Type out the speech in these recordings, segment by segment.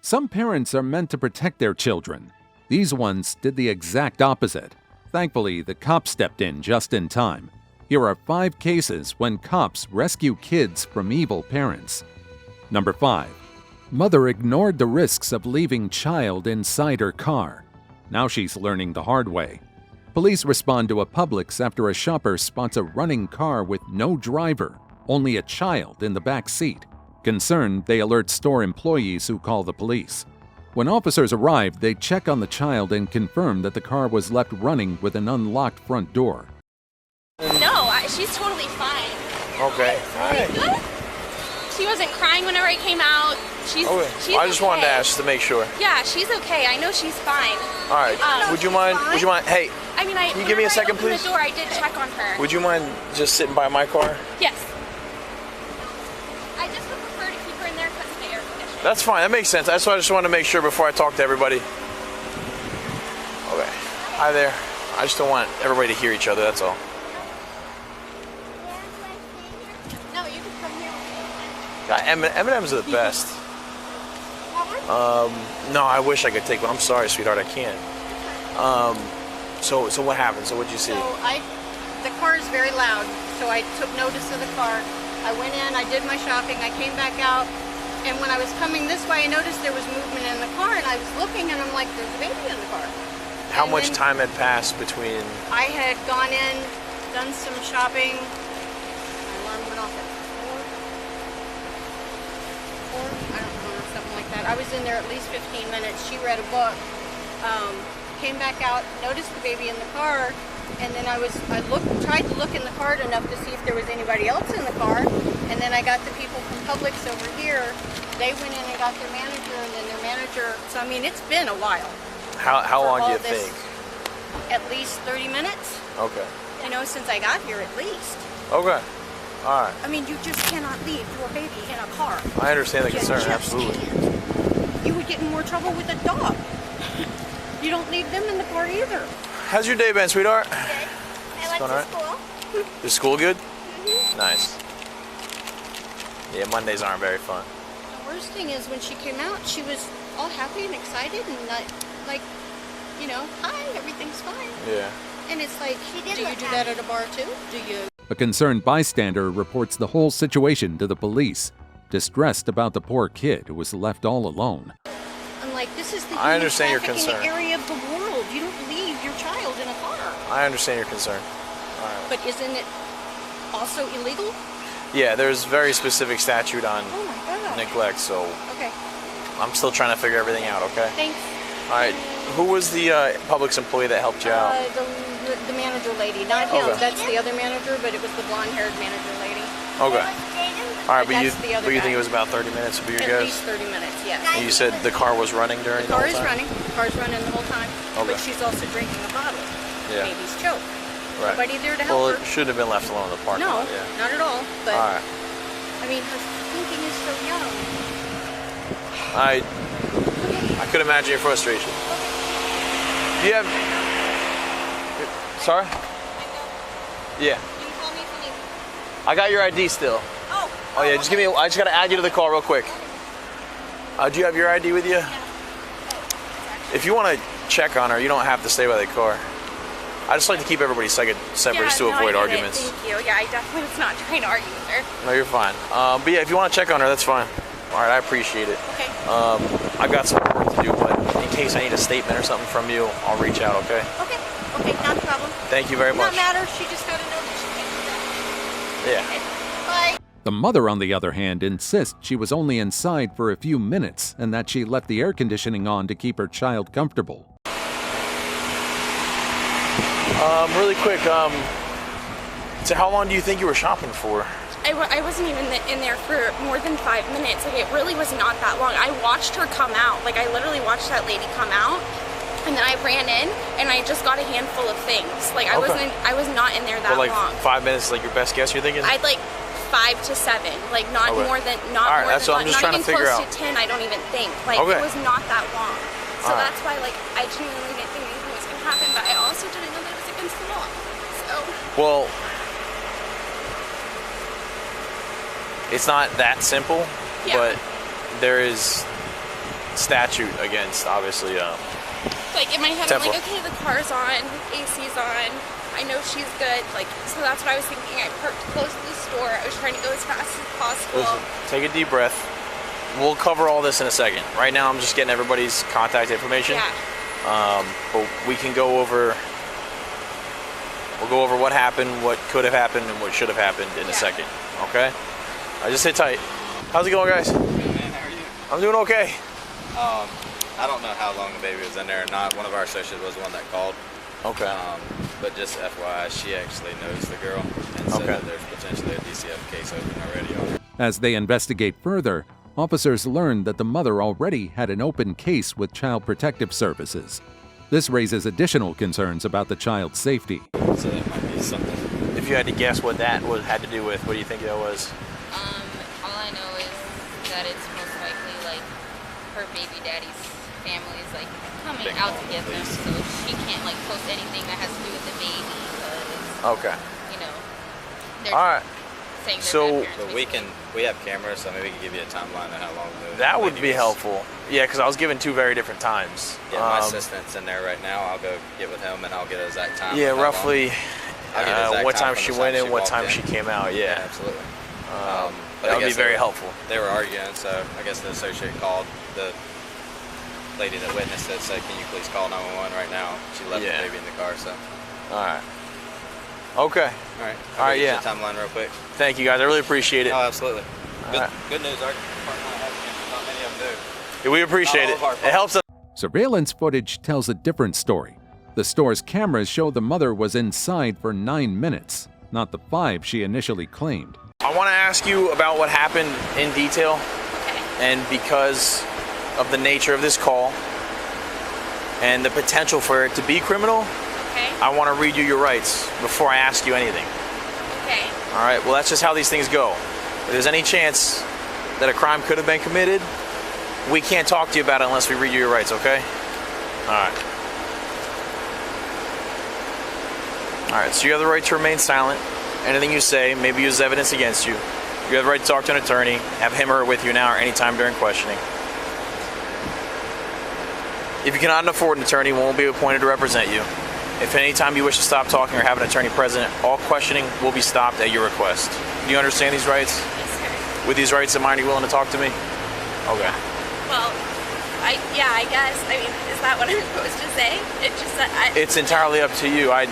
Some parents are meant to protect their children. These ones did the exact opposite. Thankfully, the cops stepped in just in time. Here are 5 cases when cops rescue kids from evil parents. Number 5. Mother ignored the risks of leaving child inside her car. Now she's learning the hard way. Police respond to a Publix after a shopper spots a running car with no driver, only a child in the back seat. Concerned, they alert store employees who call the police. When officers arrive, they check on the child and confirm that the car was left running with an unlocked front door. No, she's totally fine. Okay. Hi. Good? She wasn't crying whenever I came out. She's I just wanted to ask to make sure. Yeah, she's okay. I know she's fine. All right. Would you mind? Hey. I mean, can you give me a second, please? The door, I did check on her. Would you mind just sitting by my car? Yes. I just would prefer to keep her in there because of the air conditioning. That's fine. That makes sense. That's why I just wanted to make sure before I talk to everybody. Okay. Hi there. I just don't want everybody to hear each other. That's all. No, you can come here. God, M&M's are the best. No, I wish I could take one. I'm sorry, sweetheart, I can't. So what happened? So what'd you see? So the car is very loud, so I took notice of the car. I went in, I did my shopping, I came back out, and when I was coming this way, I noticed there was movement in the car, and I was looking, and I'm like, there's a baby in the car. How much time had passed between? I had gone in, done some shopping. My alarm went off at 4? I don't know, something like that. I was in there at least 15 minutes. She read a book. Came back out, noticed the baby in the car, and then I tried to look in the car enough to see if there was anybody else in the car, and then I got the people from Publix over here. They went in and got their manager, and then their manager. So I mean, it's been a while. How long do you think? At least 30 minutes. Okay. You know, since I got here, at least. Okay. All right. I mean, you just cannot leave your baby in a car. I understand the concern. Absolutely. Can't. You would get in more trouble with a dog. You don't leave them in the car either. How's your day been, sweetheart? Good. I went to school. Is school good? Mm-hmm. Nice. Yeah, Mondays aren't very fun. The worst thing is when she came out, she was all happy and excited and not, like, you know, hi, everything's fine. Yeah. And it's like, do you do that at a bar too? Do you? A concerned bystander reports the whole situation to the police, distressed about the poor kid who was left all alone. I'm like, this is the I understand your trafficking concern. area of the world. You don't leave your child in a car. I understand your concern. All right. But isn't it also illegal? Yeah, there's very specific statute on Oh my God. neglect, so Okay. I'm still trying to figure everything out, okay? Thanks. All right. Who was the Publix employee that helped you out? The manager lady, not him. Okay. That's the other manager, but it was the blonde-haired manager lady. Okay. All right, but you That's the other think guy. it was about 30 minutes of your At guys? least 30 minutes, yes. And you said the car was running during The the car whole is time? running. The car's running the whole time. Okay. But she's also drinking a bottle. Yeah. Baby's choked. Right. Nobody there to help Well, her. it should have been left alone in the parking No, lot, yeah. not at all. But All right. I mean, her thinking is so young. I could imagine your frustration. Do you have... Sorry? Yeah. You can call me if you need me. I got your ID still. Oh yeah, just give me. I just gotta add you to the call real quick. Do you have your ID with you? If you want to check on her, you don't have to stay by the car. I just like to keep everybody separate just to avoid arguments. Thank you. Yeah, I definitely was not trying to argue with her. No, you're fine. But yeah, if you want to check on her, that's fine. All right, I appreciate it. Okay. I've got some work to do, but in case I need a statement or something from you, I'll reach out. Okay? Okay. Okay, not a problem. Thank you very much. Not matter. She just got to know that she can't do that. Yeah. Okay. Bye. The mother, on the other hand, insists she was only inside for a few minutes and that she left the air conditioning on to keep her child comfortable. Really quick, so how long do you think you were shopping for? I wasn't even in there for more than 5 minutes. Like, it really was not that long. I watched her come out. Like, I literally watched that lady come out, and then I ran in, and I just got a handful of things. Like, I was not in there that like long. 5 minutes is like your best guess, you're thinking? I'd like 5 to 7, like not Okay. more than All right, that's what I'm just not trying to even figure close out. to 10. I don't even think like Okay. it was not that long. So All right. that's why like I genuinely didn't think anything was gonna happen, but I also didn't know that it was against the law. So Well, it's not that simple, Yeah. but there is statute against, obviously. Like in my head, I'm Temple. like, okay, the car's on, AC's on. I know she's good. Like, so that's what I was thinking. I parked close to the store. I was trying to go as fast as possible. Listen, take a deep breath. We'll cover all this in a second. Right now, I'm just getting everybody's contact information. Yeah. But we can go over. We'll go over what happened, what could have happened, and what should have happened in a second. Okay? Just sit tight. How's it going, guys? Good, man. How are you? I'm doing okay. I don't know how long the baby was in there or not. One of our associates was the one that called. Okay. But just FYI, she actually knows the girl and said that there's potentially a DCF case open already on her. As they investigate further, officers learn that the mother already had an open case with Child Protective Services. This raises additional concerns about the child's safety. So that might be something. If you had to guess what that had to do with, what do you think that was? All I know is that it's most likely like her baby daddy's family is like coming out to get them, so she can't like post anything that has to do with the baby because you know they're saying So but we have cameras, so maybe we can give you a timeline of how long that would be helpful. Yeah, because I was given 2 very different times. Yeah, my assistant's in there right now. I'll go get with him and I'll get an exact time. Yeah, roughly what time from she the went in, she what walked time in. she came out. Yeah, absolutely. that would be very helpful. They were arguing, so I guess the associate called the lady that witnessed it, said, "Can you please call 911 right now?" She left the baby in the car, so. All right. Okay. All right. All right, yeah. Timeline real quick. Thank you, guys. I really appreciate it. Oh, absolutely. right. Good news. Our department has cameras. Not many of them do. Yeah, we appreciate it. It helps us. Surveillance footage tells a different story. The store's cameras show the mother was inside for 9 minutes, not the 5 she initially claimed. I want to ask you about what happened in detail, Okay. and because of the nature of this call and the potential for it to be criminal, Okay. I want to read you your rights before I ask you anything. Okay. All right, well, that's just how these things go. If there's any chance that a crime could have been committed, we can't talk to you about it unless we read you your rights, okay? All right. All right, so you have the right to remain silent. Anything you say may be used as evidence against you. You have the right to talk to an attorney, have him or her with you now or any time during questioning. If you cannot afford an attorney, one will be appointed to represent you. If at any time you wish to stop talking or have an attorney present, all questioning will be stopped at your request. Do you understand these rights? Yes, sir. With these rights in mind, are you willing to talk to me? Okay. Well, I guess. I mean, is that what I'm supposed to say? It's just that It's entirely up to you. I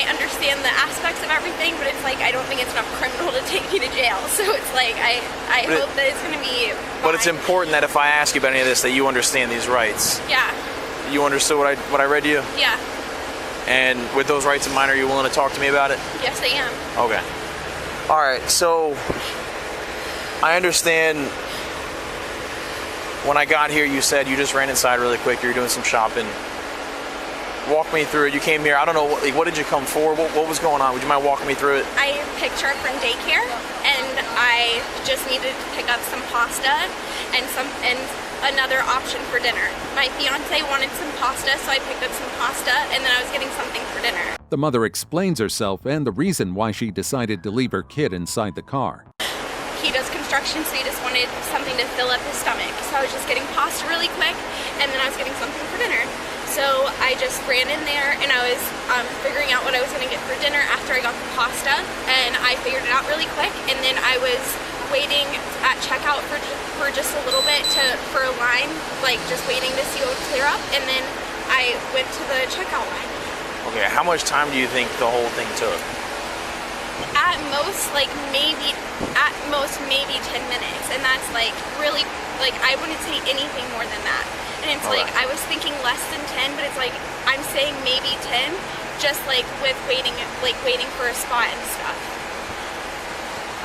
understand the aspects of everything, but it's like I don't think it's enough criminal to take me to jail. So it's like I hope that it's going to be But it's fine. important that if I ask you about any of this, that you understand these rights. Yeah. You understood what I read to you? Yeah. And with those rights in mind, are you willing to talk to me about it? Yes, I am. Okay. All right, so I understand when I got here, you said you just ran inside really quick. You were doing some shopping. Walk me through it. You came here. I don't know, what did you come for? What was going on? Would you mind walking me through it? I picked her up from daycare, and I just needed to pick up some pasta and another option for dinner. My fiance wanted some pasta, so I picked up some pasta, and then I was getting something for dinner. The mother explains herself and the reason why she decided to leave her kid inside the car. He does construction, so he just wanted something to fill up his stomach. So I was just getting pasta really quick, and then I was getting something for dinner. So I just ran in there, and I was figuring out what I was going to get for dinner after I got the pasta, and I figured it out really quick, and then I was waiting at checkout for just a little bit for a line, like just waiting to see what would clear up, and then I went to the checkout line. Okay, how much time do you think the whole thing took? At most maybe 10 minutes, and that's like really, like I wouldn't say anything more than that. And it's like I was thinking less than 10, but it's like I'm saying maybe 10, just like with waiting for a spot and stuff.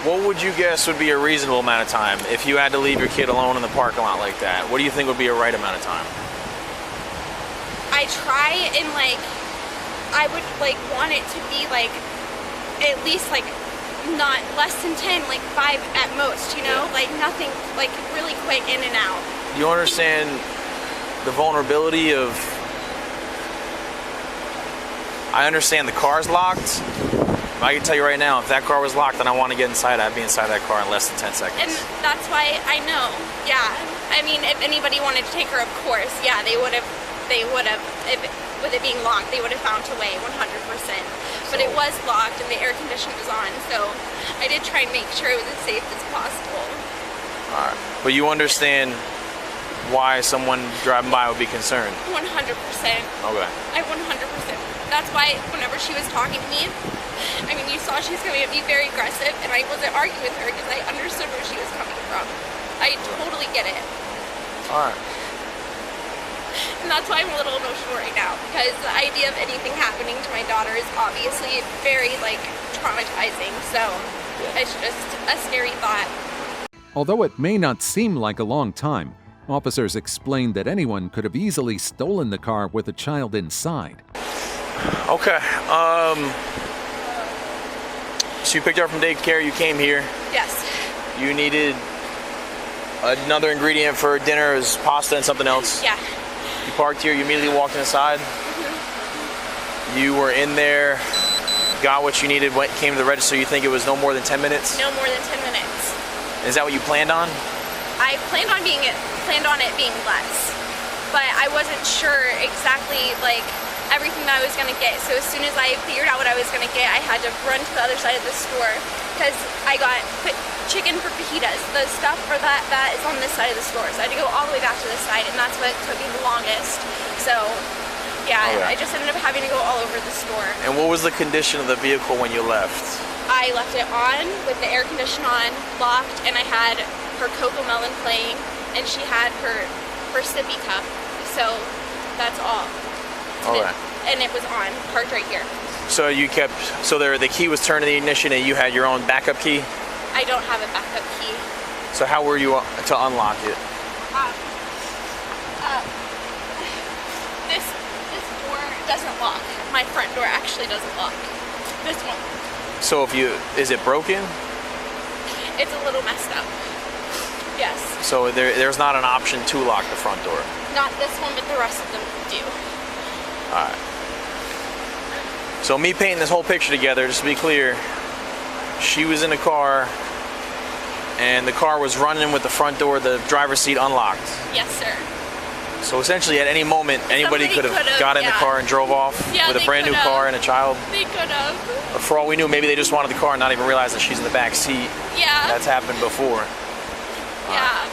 What would you guess would be a reasonable amount of time if you had to leave your kid alone in the parking lot like that? What do you think would be a right amount of time? I try and I would want it to be at least not less than 10, 5 at most, you know? Like nothing, really quick in and out. You understand the vulnerability of... I understand the car's locked. I can tell you right now, if that car was locked and I want to get inside, I'd be inside that car in less than 10 seconds. And that's why I know, yeah. I mean, if anybody wanted to take her, of course, yeah, they would have, with it being locked, they would have found a way, 100%. But it was locked and the air conditioner was on, so I did try and make sure it was as safe as possible. All right. But you understand why someone driving by would be concerned? 100%. Okay. I 100%. That's why whenever she was talking to me, I mean, you saw she was coming at me very aggressive, and I wasn't arguing with her because I understood where she was coming from. I totally get it. All right. And that's why I'm a little emotional right now, because the idea of anything happening to my daughter is obviously very, like, traumatizing. So it's just a scary thought. Although it may not seem like a long time, officers explained that anyone could have easily stolen the car with a child inside. Okay. So you picked her up from daycare, you came here. Yes. You needed another ingredient for dinner, it was pasta and something else. Yeah. You parked here, you immediately walked inside. You were in there, got what you needed, came to the register. You think it was no more than 10 minutes? No more than 10 minutes. Is that what you planned on? I planned on it being less, but I wasn't sure exactly, like, everything that I was gonna get. So as soon as I figured out what I was gonna get, I had to run to the other side of the store because I got chicken for fajitas. The stuff for that is on this side of the store, so I had to go all the way back to this side, and that's what took me the longest. So yeah, I just ended up having to go all over the store. And what was the condition of the vehicle when you left? I left it on with the air conditioner on, locked, and I had her Cocoa Melon playing, and she had her sippy cup. So that's all. All right. And it was on, parked right here. So the key was turned to the ignition and you had your own backup key? I don't have a backup key. So how were you to unlock it? This door doesn't lock. My front door actually doesn't lock. This one. So is it broken? It's a little messed up. Yes. So there's not an option to lock the front door? Not this one, but the rest of them do. All right. So me painting this whole picture together, just to be clear, she was in the car and the car was running with the front door, the driver's seat unlocked. Yes, sir. So essentially at any moment, anybody could have got in the car and drove off with a brand new car and a child. They could have. Or for all we knew, maybe they just wanted the car and not even realize that she's in the back seat. Yeah. That's happened before. Yeah.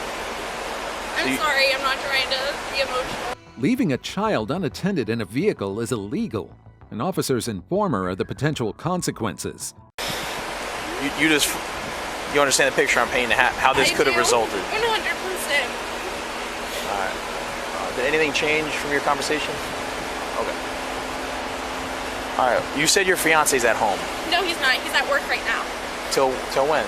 I'm sorry, I'm not trying to be emotional. Leaving a child unattended in a vehicle is illegal, and officers inform her of the potential consequences. You understand the picture I'm painting, how this could have resulted? 100%. All right. Did anything change from your conversation? Okay. All right. You said your fiance's at home. No, he's not. He's at work right now. Till when?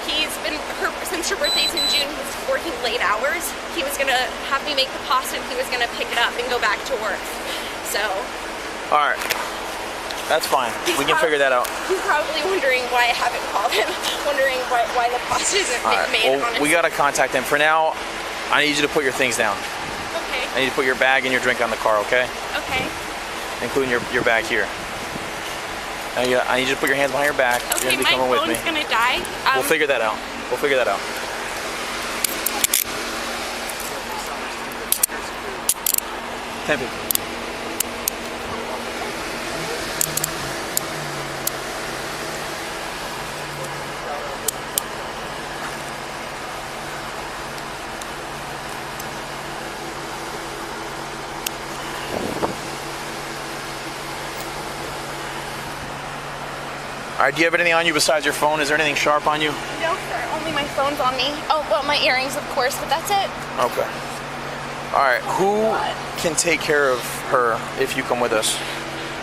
He's been since her birthday's in June. He's working late hours. He was gonna have me make the pasta, and he was gonna pick it up and go back to work. So. All right. That's fine. We can figure that out. He's probably wondering why I haven't called him, wondering why the pasta isn't made. Well, we gotta contact him. For now, I need you to put your things down. Okay. I need to put your bag and your drink on the car, okay? Okay. Including your bag here. I need you to put your hands behind your back. Okay, You're gonna be my coming with me. phone's gonna die. We'll figure that out. We'll figure that out. Tempe. All right, do you have anything on you besides your phone? Is there anything sharp on you? No, sir. Only my phone's on me. Oh, well, my earrings, of course, but that's it. Okay. All right, who can take care of her if you come with us?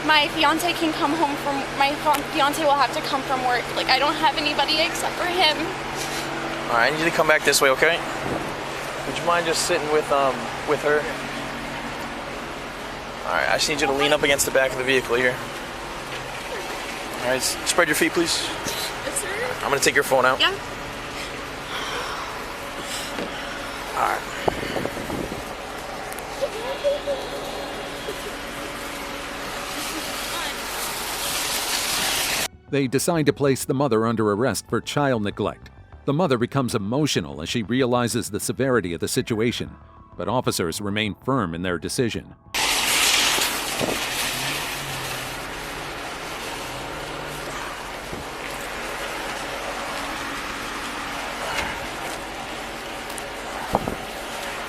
My fiance can come home from, my fiance will have to come from work. Like, I don't have anybody except for him. All right, I need you to come back this way, okay? Would you mind just sitting with her? All right, I just need you to lean up against the back of the vehicle here. All right, spread your feet, please. Yes, sir. I'm gonna take your phone out. Yeah. All right. They decide to place the mother under arrest for child neglect. The mother becomes emotional as she realizes the severity of the situation, but officers remain firm in their decision.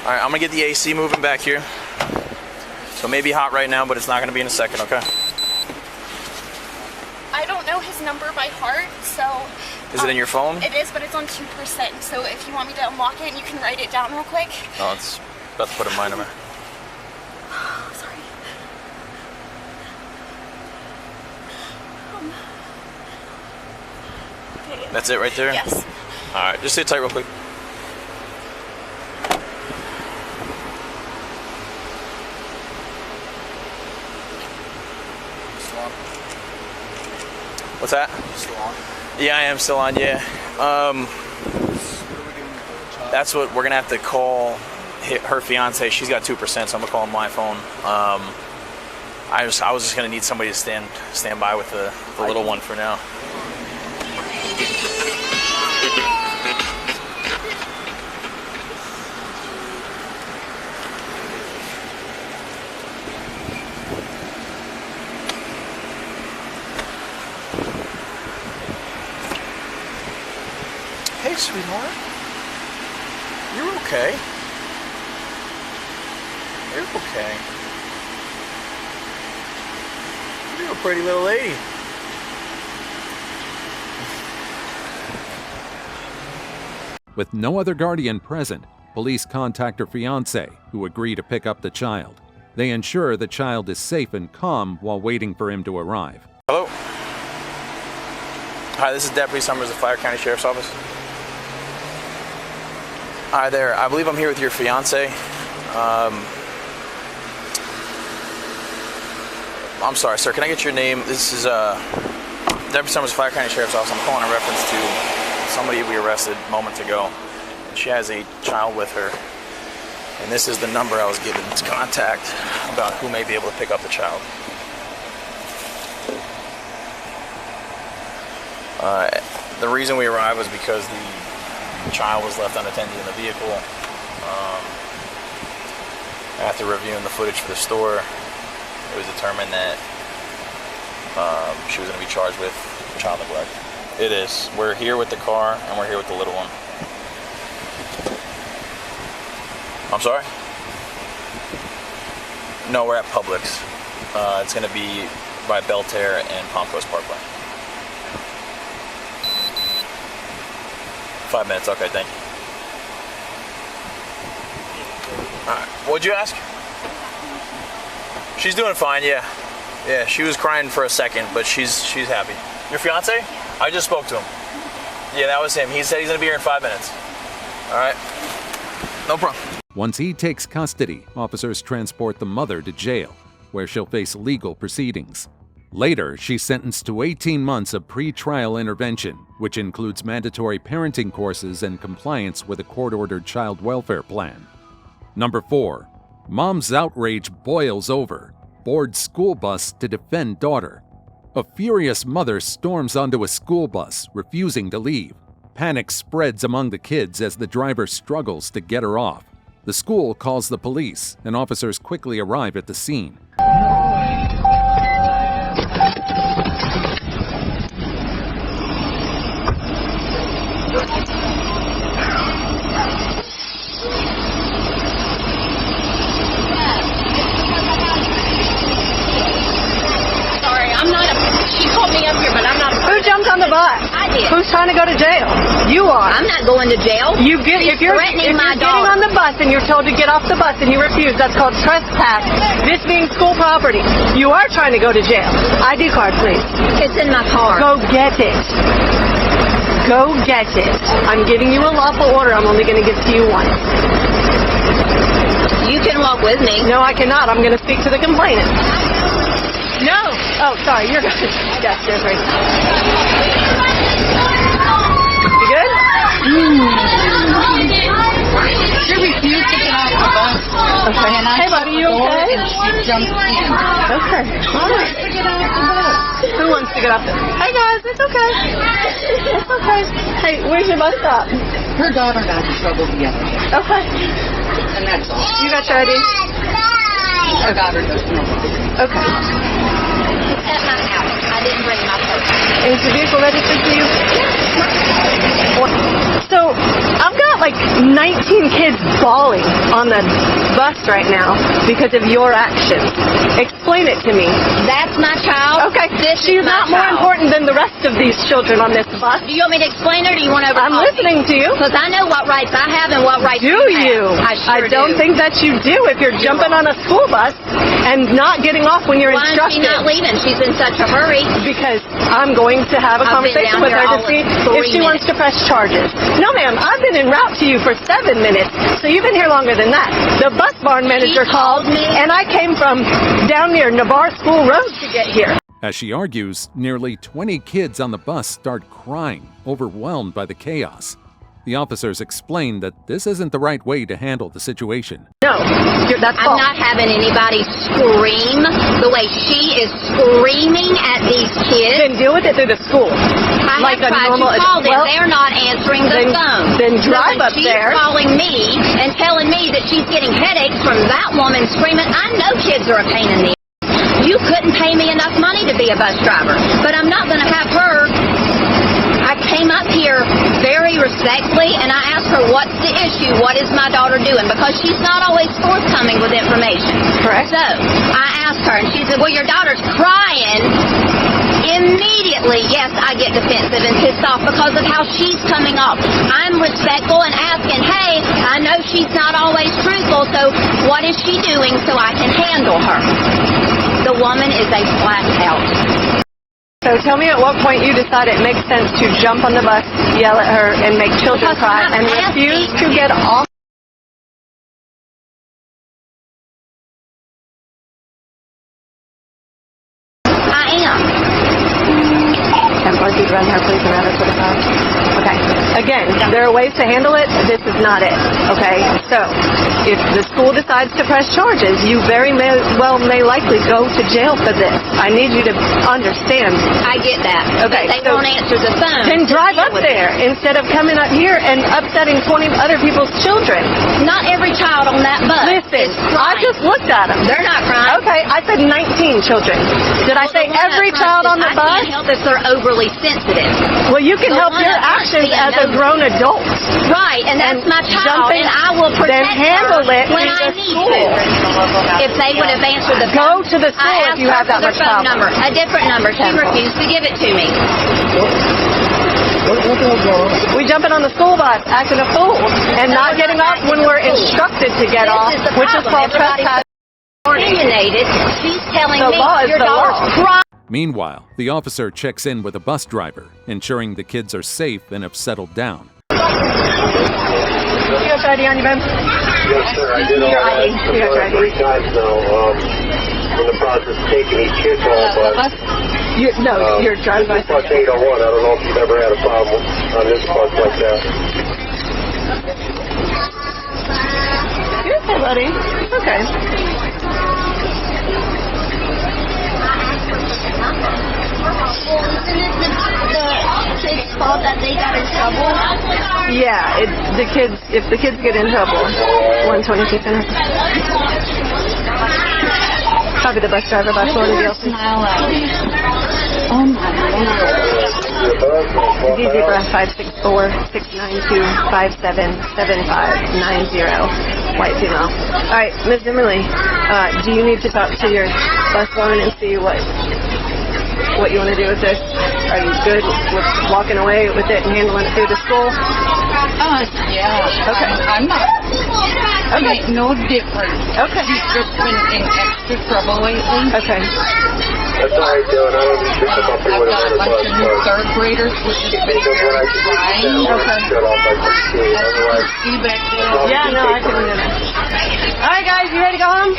All right, I'm gonna get the AC moving back here. So it may be hot right now, but it's not gonna be in a second, okay? I don't know his number by heart, so... Is it in your phone? It is, but it's on 2%, so if you want me to unlock it and you can write it down real quick. Oh, it's about to put in my number. Sorry. Okay. That's it right there? Yes. All right, just sit tight real quick. What's that? Still on? Yeah, I am still on, yeah. That's what we're gonna have to call her fiance. She's got 2%, so I'm gonna call my phone. I was just gonna need somebody to stand by with the little one for now. Hey, sweetheart. You're okay. You're okay. You're a pretty little lady. With no other guardian present, police contact her fiancé, who agree to pick up the child. They ensure the child is safe and calm while waiting for him to arrive. Hello. Hi, this is Deputy Summers of Fire County Sheriff's Office. Hi there. I believe I'm here with your fiance. I'm sorry, sir. Can I get your name? This is Deputy Summers of Fire County Sheriff's Office. I'm calling in reference to somebody we arrested moments ago. And she has a child with her. And this is the number I was given to contact about who may be able to pick up the child. The reason we arrived was because the child was left unattended in the vehicle. After reviewing the footage for the store, it was determined that she was going to be charged with child neglect. It is. We're here with the car and we're here with the little one. I'm sorry? No, we're at Publix. It's going to be by Belterre and Palm Coast Parkway. 5 minutes, okay, thank you. Alright, what'd you ask? She's doing fine, yeah. Yeah, she was crying for a second, but she's happy. Your fiance? I just spoke to him. Yeah, that was him. He said he's gonna be here in 5 minutes. Alright. No problem. Once he takes custody, officers transport the mother to jail, where she'll face legal proceedings. Later, she's sentenced to 18 months of pre-trial intervention, which includes mandatory parenting courses and compliance with a court-ordered child welfare plan. Number 4. Mom's outrage boils over. Boards school bus to defend daughter. A furious mother storms onto a school bus, refusing to leave. Panic spreads among the kids as the driver struggles to get her off. The school calls the police, and officers quickly arrive at the scene. She called me up here, but I'm not. Who jumped on the bus? I did. Who's trying to go to jail? You are. I'm not going to jail. If you're threatening my getting on the bus and you're told to get off the bus and you refuse, that's called trespass. This being school property. You are trying to go to jail. ID card, please. It's in my car. Go get it. Go get it. I'm giving you a lawful order. I'm only going to give to you one. You can walk with me. No, I cannot. I'm going to speak to the complainant. No. Oh, sorry. You're good. Yes, there's right. You good? She refused to get off the bus. Okay. And I hey, buddy, you okay? And she jumped in. Okay. All right. To get off the bus. Who wants to get off? Hey guys, it's okay. It's okay. Hey, where's your bus stop? Her daughter got in trouble the other day, Okay. and that's all. You got your ID? Her daughter doesn't know. Okay. At my house. I didn't bring my purse. Is the vehicle registered to you? So, I've got like 19 kids bawling on the bus right now because of your actions. Explain it to me. That's my child. Okay, This she's is my not more child. important than the rest of these children on this bus. Do you want me to explain it, or do you want to I'm listening to you. Because I know what rights I have and what rights Do you? have. I sure don't do. think that you do if you're jumping on a school bus and not getting off when you're Why is she instructed. not leaving? She's in such a hurry. Because I'm going to have a I've been conversation down with here her to all see of if she 3 wants to press charges. No, ma'am, I've been en route to you for 7 minutes, so you've been here longer than that. The bus barn manager called, called me. and I came from down near Navarre School Road to get here. As she argues, nearly 20 kids on the bus start crying, overwhelmed by the chaos. The officers explain that this isn't the right way to handle the situation. No, that's I'm false. not having anybody scream the way she is screaming at these kids. Then deal with it through the school. I like have a tried normal to call them. well, They're not answering the phone. then drive so when up she's there. calling me and telling me that she's getting headaches from that woman screaming. I know kids are a pain in the ass. You couldn't pay me enough money to be a bus driver, but I'm not going to have her. I came up here very respectfully and I asked her, what's the issue? What is my daughter doing? Because she's not always forthcoming with information. Correct. So I asked her and she said, well, your daughter's crying. Immediately, yes, I get defensive and pissed off because of how she's coming off. I'm respectful and asking, hey, I know she's not always truthful, so what is she doing so I can handle her? The woman is a flat out. So tell me at what point you decide it makes sense to jump on the bus, yell at her, and make children Because cry, I'm and asking refuse to get off. I am. I'm going to run her, please, and have her put it on. Okay. Again, there are ways to handle it. This is not it. Okay. So, if the school decides to press charges, you very may likely go to jail for this. I need you to understand. I get that. Okay, But they so won't answer the phone. Then drive to deal up with there it. instead of coming up here and upsetting 20 other people's children. Not every child on that bus Listen, is I crying. just looked at them. They're not crying. Okay, I said 19 children. Did I say Well, the one every up child front on the is, I bus? can't help if they're overly sensitive. Well, you can The help one your up front actions being as a nosy. grown adult. Right, and that's my child, jumping- and I will protect then handle her it when in I the need school. to. If they would have answered the Go phone, to the school I if you asked have her that for much their phone problem. number, a different number. She Okay. refused to give it to me. What the hell's going on? We jumping on the school bus, acting a fool, and not getting off when we're instructed to get off, This is the which is problem. called trespass. Opinionated. She's telling The me law is your the daughter's law. crying. Meanwhile, the officer checks in with a bus driver, ensuring the kids are safe and have settled down. You have ID on you, babe? Yes, sir. I did all Your that. ID. You got your ID. 3 times now. In the process of taking these kids home, but Your driver's this license. bus 801. I don't know if you've ever had a problem on this bus like that. You're okay, buddy. It's okay. The kids' fault that they got in trouble. Yeah, if the kids get in trouble, 122 center. Probably the bus driver by Florida DLC. Oh my God. DZ Breath 564-692-577590. White female. Alright, Ms. Zimmerly, do you need to talk to your bus woman and see what you want to do with this? Are you good with walking away with it and handling it through the school? Yeah. Okay. I'm not. It ain't no different. Okay. She's just been in extra trouble lately. Okay. That's all right, Dylan. I don't need to pick them up here I've with got a another bunch bus. of new third graders with this big girl crying. Shut off by 16. Otherwise, See back there. Yeah, no, I can do that. Alright guys, you ready to go home?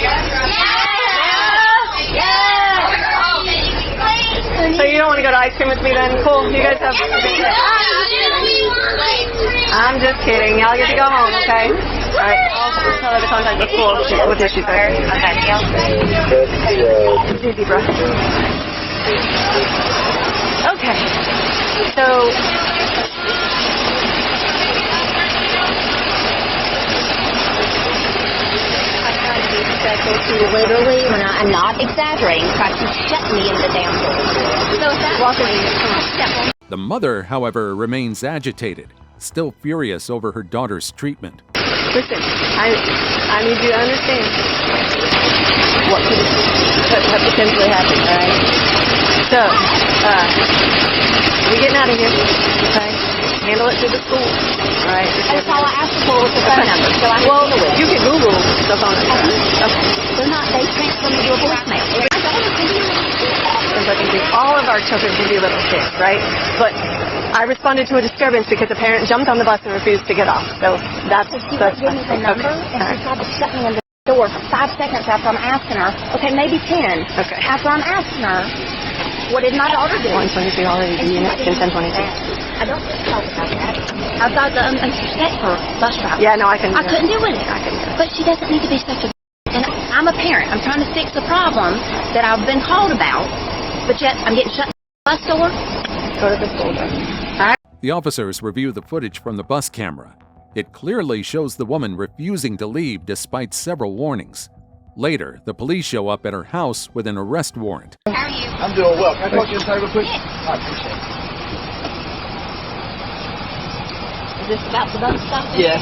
So you don't want to go to ice cream with me then? Cool. You guys have... I'm just kidding. Y'all get to go home, okay? Alright, I'll tell her to contact the school with issues there. Okay. Easy, bro. Okay. So, She literally, when I'm not exaggerating, tried to shut me in the damn door. So if that wasn't The mother, however, remains agitated, still furious over her daughter's treatment. listen, I need you to understand what could have potentially happened, all right? So, we're getting out of here, okay? Handle it through the school, all right? That's all I asked for was the phone number, so I Well, can deal with it. you can Google the phone number. Okay. They're not, they transfer me to a voicemail. My daughter can do it. Because I can do all of our children can be little kids, right? But I responded to a disturbance because a parent jumped on the bus and refused to get off. So that's She would give me the number, and she tried to shut me in the door for 5 seconds after I'm asking her. Okay, maybe 10. Okay. After I'm asking her, what did my daughter do? 123 already units in 1022. I don't talk about that. I've got the respect for bus drivers. Yeah, no, I can. I couldn't do it. But she doesn't need to be such a. And I'm a parent. I'm trying to fix a problem that I've been called about, but yet I'm getting shut in the bus door. Go to the school then. The officers review the footage from the bus camera. It clearly shows the woman refusing to leave despite several warnings. Later, the police show up at her house with an arrest warrant. How are you? I'm doing well. Can I talk to you inside real quick? I appreciate it. Is this about the bus stop? Yeah.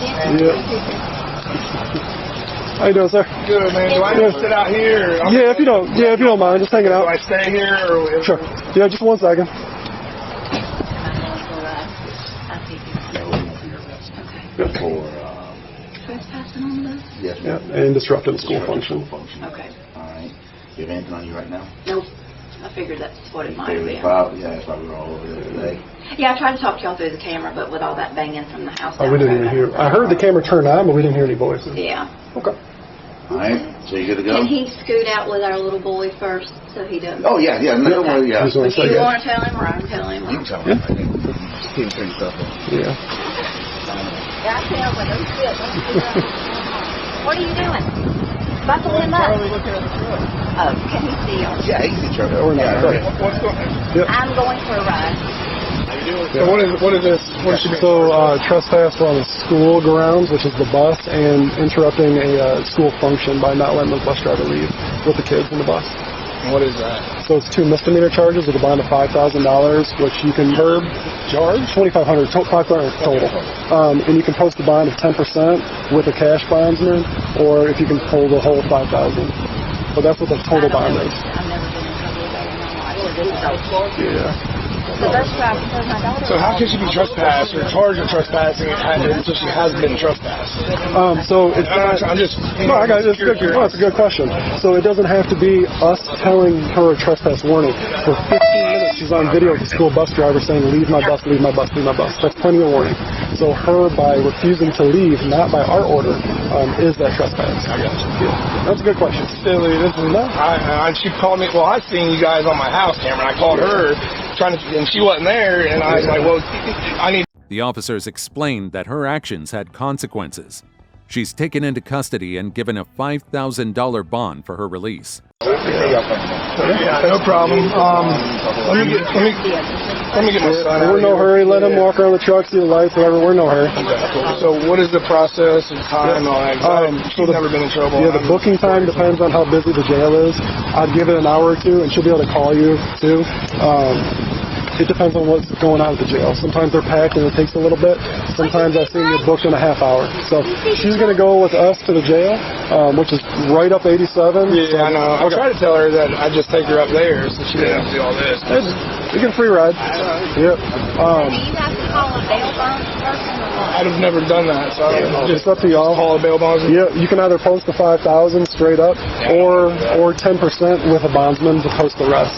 How you doing, sir? Good, man. Do I need to sit out here? Yeah, if you don't mind, just hanging Do out. I stay here or? Sure. Yeah, just 1 second. Trespassing on the bus? Yes, Yeah, and disrupting school function. Okay. All right. You have anything on you right now? Nope. I figured that's what it might have been. Yeah, that's why we were all over there today. Yeah, I tried to talk to y'all through the camera, but with all that banging from the house. Oh, we didn't even hear. I heard the camera turn on, but we didn't hear any voices. Yeah. Okay. All right. So you good to go? Can he scoot out with our little boy first so he doesn't? Oh yeah. No, don't worry. Yeah. Just wanna Do say you that. want to tell him or I can tell him? You can tell me. Just keep turning stuff up. Yeah. Yeah, I tell him. Don't sit. What are you doing? Buckle him up. Oh, can he see you? Yeah, he can be trouble. Yeah, we're not. Yeah. What's going on? Yep. I'm going for a ride. So what is this? So trespass on the school grounds, which is the bus, and interrupting a school function by not letting the bus driver leave with the kids in the bus. What is that? So it's 2 misdemeanor charges with a bond of $5,000, which you can charge $2,500, $5,000 total, and you can post a bond of 10% with a cash bondsman, or if you can pull the whole $5,000. But that's what the total bond is. I've never been in trouble with that in my life. Yeah. The bus driver told my daughter. So how can she be trespassed or charged with trespassing until she has been trespassed? So it's not. I'm just. No, I got it. That's a good question. So it doesn't have to be us telling her a trespass warning. For 15 minutes, she's on video with the school bus driver saying, "Leave my bus, leave my bus, leave my bus." That's plenty of warning. So her by refusing to leave, not by our order, is that trespass. I got you. Yeah. That's a good question. Silly. This is she called me. Well, I seen you guys on my house camera. I called her and she wasn't there, and I was like, well, I need. The officers explained that her actions had consequences. She's taken into custody and given a $5,000 bond for her release. Yeah, no problem. Let me get my son. We're in no hurry. Let him walk around the truck, see the lights, whatever. We're in no hurry. So what is the process and time and all that? She's never been in trouble. Yeah, the booking time depends on how busy the jail is. I'd give it an hour or two, and she'll be able to call you too. It depends on what's going on at the jail. Sometimes they're packed and it takes a little bit. Sometimes I've seen you booked in a half hour. So she's going to go with us to the jail, which is right up 87. Yeah, I know. I try to tell her that I just take her up there so she doesn't have to do all this. You get a free ride. Yep. Do you have to call a bail bond person? I've never done that, so I don't know. It's up to y'all. Call a bail bondsman? Yeah, you can either post the $5,000 straight up or 10% with a bondsman to post the rest.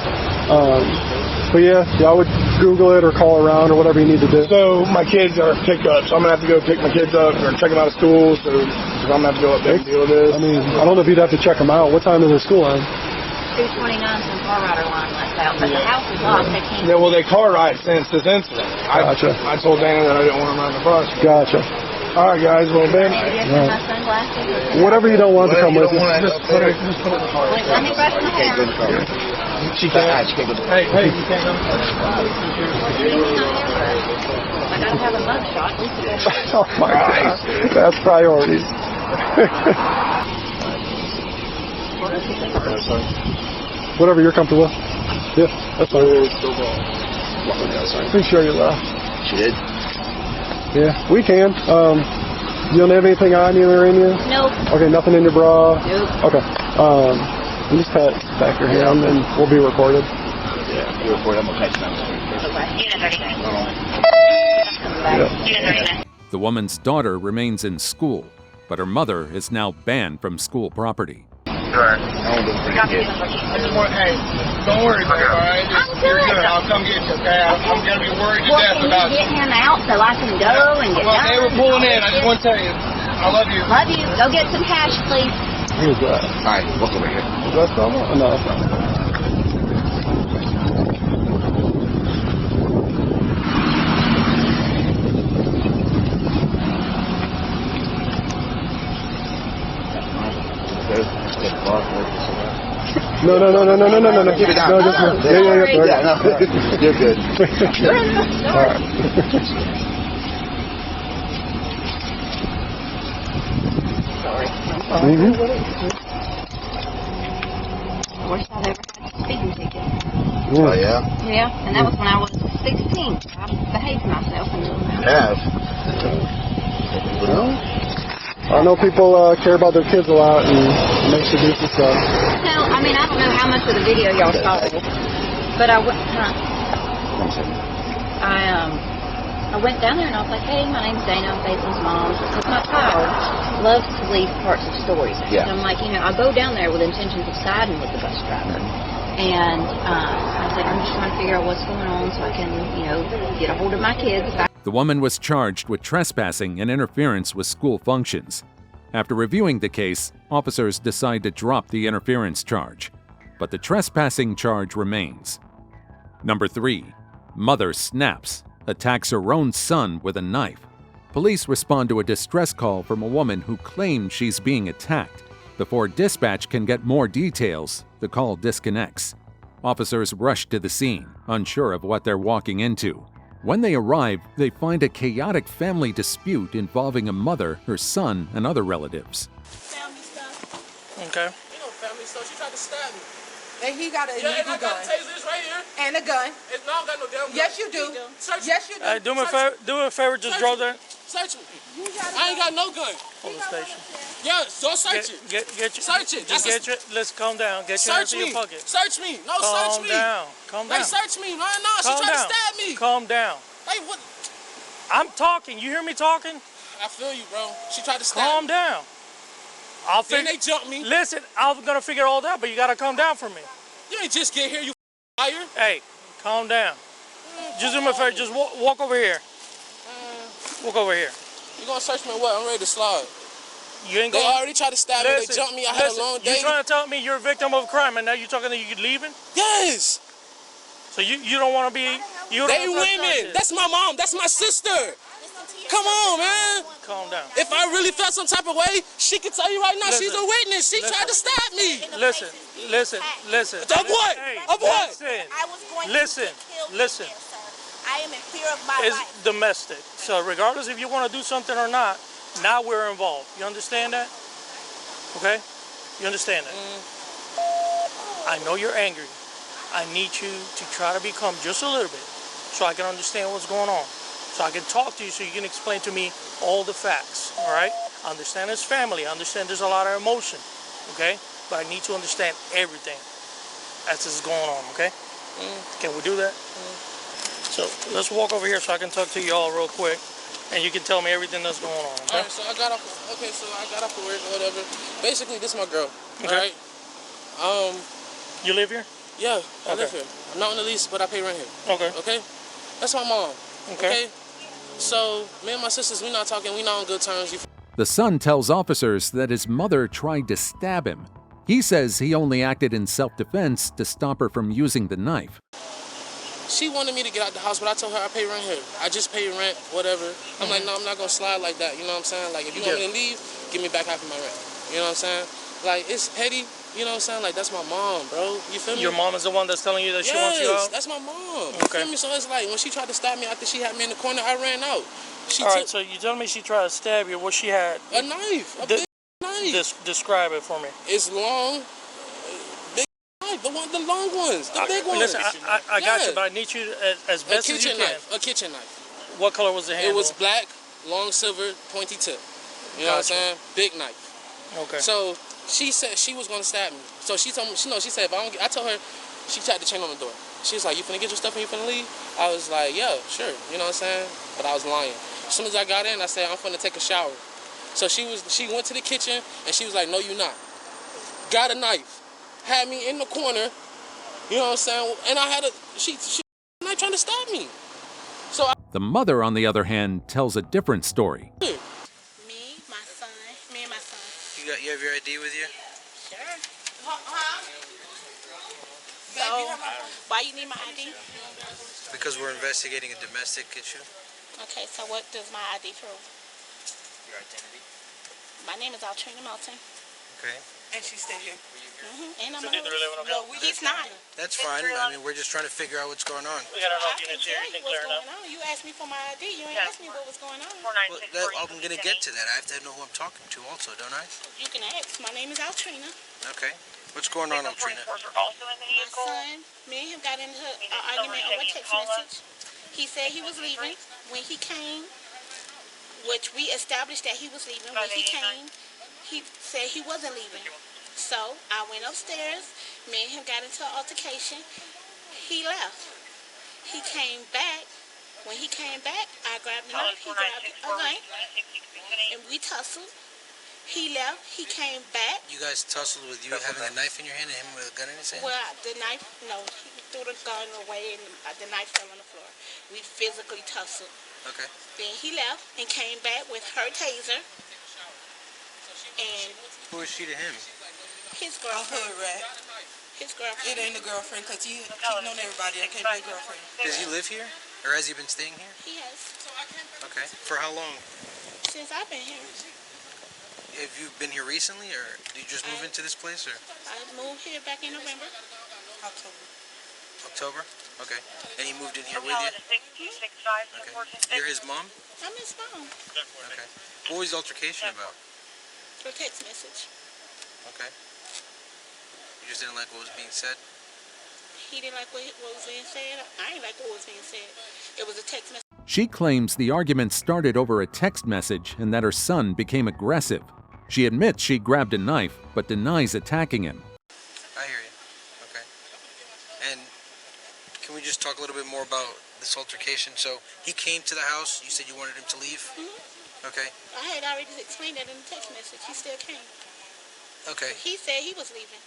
But yeah, I would Google it or call around or whatever you need to do. So my kids are picked up, so I'm going to have to go pick my kids up or check them out of school, so I'm going to have to go up there and deal with this. I mean, I don't know if you'd have to check them out. What time is their school on? 229 some car rider line left out, but the house is locked. They can't. Yeah, well, they car ride since this incident. Gotcha. I told Dana that I didn't want them around the bus. Gotcha. All right, guys. Well, then, whatever you don't want to come with you. Just put it in the car. Wait, let me brush my hair. She can't go. Hey, you can't go. I gotta have a mug shot. Oh my God, that's priorities. Whatever you're comfortable with. Yeah, that's fine. Pretty sure you left. She did. Yeah, we can. You don't have anything on you or in you? Nope. Okay, nothing in your bra? Nope. Okay. You just pat back your hand and we'll be recorded. Yeah, you're recorded. I'm okay. Yeah. The woman's daughter remains in school, but her mother is now banned from school property. Hey, don't worry about it, all right? You're good. I'll come get you, okay? I'm going to be worried to death about Can you get him out so I can go and get done? Okay, we're pulling in. I just want to tell you, I love you. Love you. Go get some cash, please. Who's that? All right, look over here. Is that someone? Oh, no, that's not. No. Keep it down. No, just, Yeah, no. You're good. All right. Mm-hmm. Worst I've ever had a speeding ticket. Oh, yeah? Yeah, and that was when I was 16. I behaved myself and Yeah. Well, I know people care about their kids a lot and make sure do some stuff. So, I mean, I don't know how much of the video y'all saw, but I went down there and I was like, hey, my name's Dana, I'm Basil's mom. Because my child loves to leave parts of stories. Yeah. So I'm like, I go down there with intentions of siding with the bus driver. And I said, I'm just trying to figure out what's going on so I can, get a hold of my kids. The woman was charged with trespassing and interference with school functions. After reviewing the case, officers decide to drop the interference charge, but the trespassing charge remains. Number 3. Mother snaps, attacks her own son with a knife. Police respond to a distress call from a woman who claims she's being attacked. Before dispatch can get more details, the call disconnects. Officers rush to the scene, unsure of what they're walking into. When they arrive, they find a chaotic family dispute involving a mother, her son, and other relatives. Family stuff. Okay. You know family stuff. She tried to stab me. And he got a gun. I got a taser. It's right here. And a gun. It's, no, I don't got no damn gun. Yes, you do. Search Yes, you do. Hey, do me a favor, just draw that. Search me. I ain't got no gun. Police station. Yeah, don't search it. Get your, search it. Let's calm down. Get your hands in your pocket. Search me. No, search me. Calm down. Hey, search me, man. No, she tried to stab me. Calm down. Hey, what? I'm talking. You hear me talking? I feel you, bro. She tried to stab me. Calm down. Then they jumped me. Listen, I'm gonna figure all that, but you gotta calm down for me. You ain't just get here, you liar. Hey, calm down. Just do me a favor. Just walk over here. Walk over here. You gonna search me what? I'm ready to slide. You ain't They going. already tried to stab me. They jumped me. I had a long day. You trying to tell me you're a victim of a crime, and now you're talking that you're leaving? Yes. So you don't want to be. You don't they women. That's my mom. That's my sister. Come on, man. Calm down. If I really felt some type of way, she could tell you right now. She's a witness. She tried to stab me. Listen. Of what? Hey, of what? I was going listen. to kill you, Listen. sir. I am in fear of my It's life. domestic. So regardless if you want to do something or not, now we're involved. You understand that? Okay? You understand that? I know you're angry. I need you to try to become just a little bit so I can understand what's going on. So I can talk to you so you can explain to me all the facts, all right? I understand it's family. I understand there's a lot of emotion, okay? But I need to understand everything as is going on, okay? Can we do that? So let's walk over here so I can talk to you all real quick, and you can tell me everything that's going on, okay? All right, so I got off. Okay, so I got off of work or whatever. Basically, this is my girl. Okay. All right. You live here? Yeah, I live here. I'm not on the lease, but I pay rent here. Okay. Okay. That's my mom. Okay. So me and my sisters, we not talking. We not on good terms. The son tells officers that his mother tried to stab him. He says he only acted in self-defense to stop her from using the knife. She wanted me to get out the house, but I told her I pay rent here. I just pay rent, whatever. I'm like, no, I'm not gonna slide like that. You know what I'm saying? Like, if you want me to leave, give me back half of my rent. You know what I'm saying? Like, it's petty. You know what I'm saying? Like, that's my mom, bro. You feel me? Your mom is the one that's telling you that she wants you out? That's my mom. You feel me? So it's like, when she tried to stab me after she had me in the corner, I ran out. All right, so you telling me she tried to stab you. What she had? A knife. A big knife. Describe it for me. It's long. Big knife. The long ones. The big ones. Listen, I got you, but I need you as best as you can. A kitchen knife. What color was the handle? It was black, long silver, pointy tip. You know what I'm saying? Big knife. Okay. So she said she was gonna stab me. So she told me, she said, if I don't get, I told her, she tapped the chain on the door. She was like, you finna get your stuff and you finna leave? I was like, yeah, sure. You know what I'm saying? But I was lying. As soon as I got in, I said, I'm finna take a shower. So she went to the kitchen and she was like, no, you not. Got a knife. Had me in the corner. You know what I'm saying? And I had she not trying to stab me. So The mother, on the other hand, tells a different story. Me and my son. You have your ID with you? Sure. So, why you need my ID? Because we're investigating a domestic issue. Okay, so what does my ID prove? Your identity. My name is Altrina Melton. Okay. And she's still here. And I'm He's not. That's fine. I mean, we're just trying to figure out what's going on. We got I can tell you what's going on. You asked me for my ID. You ain't asked me what was going on. Well, I'm going to get to that. I have to know who I'm talking to also, don't I? You can ask. My name is Altrina. Okay. What's going on, Altrina? My son, me and him got into an argument over text message. He said he was leaving. When he came, which we established that he was leaving. When he came, he said he wasn't leaving. So I went upstairs. Me and him got into an altercation. He left. He came back. When he came back, I grabbed a knife. He grabbed a gun, and we tussled. He left. He came back. You guys tussled with you having a knife in your hand and him with a gun in his hand? Well, the knife, no, he threw the gun away and the knife fell on the floor. We physically tussled. Okay. Then he left and came back with her taser. And who is she to him? His girlfriend. A hood rat. His girlfriend. It ain't a girlfriend because he cheating on everybody. I can't be a girlfriend. Does he live here? Or has he been staying here? He has. Okay. For how long? Since I've been here. Have you been here recently, or did you just move into this place, or? I moved here back in November. October? Okay. And he moved in here with you? Okay. You're his mom? I'm his mom. Okay. What was the altercation about? For text message. Okay. You just didn't like what was being said? He didn't like what was being said. I didn't like what was being said. It was a text message. She claims the argument started over a text message and that her son became aggressive. She admits she grabbed a knife, but denies attacking him. I hear you. Okay. And can we just talk a little bit more about this altercation? So he came to the house. You said you wanted him to leave? Mm-hmm. Okay. I had already explained that in the text message. He still came. Okay. He said he was leaving.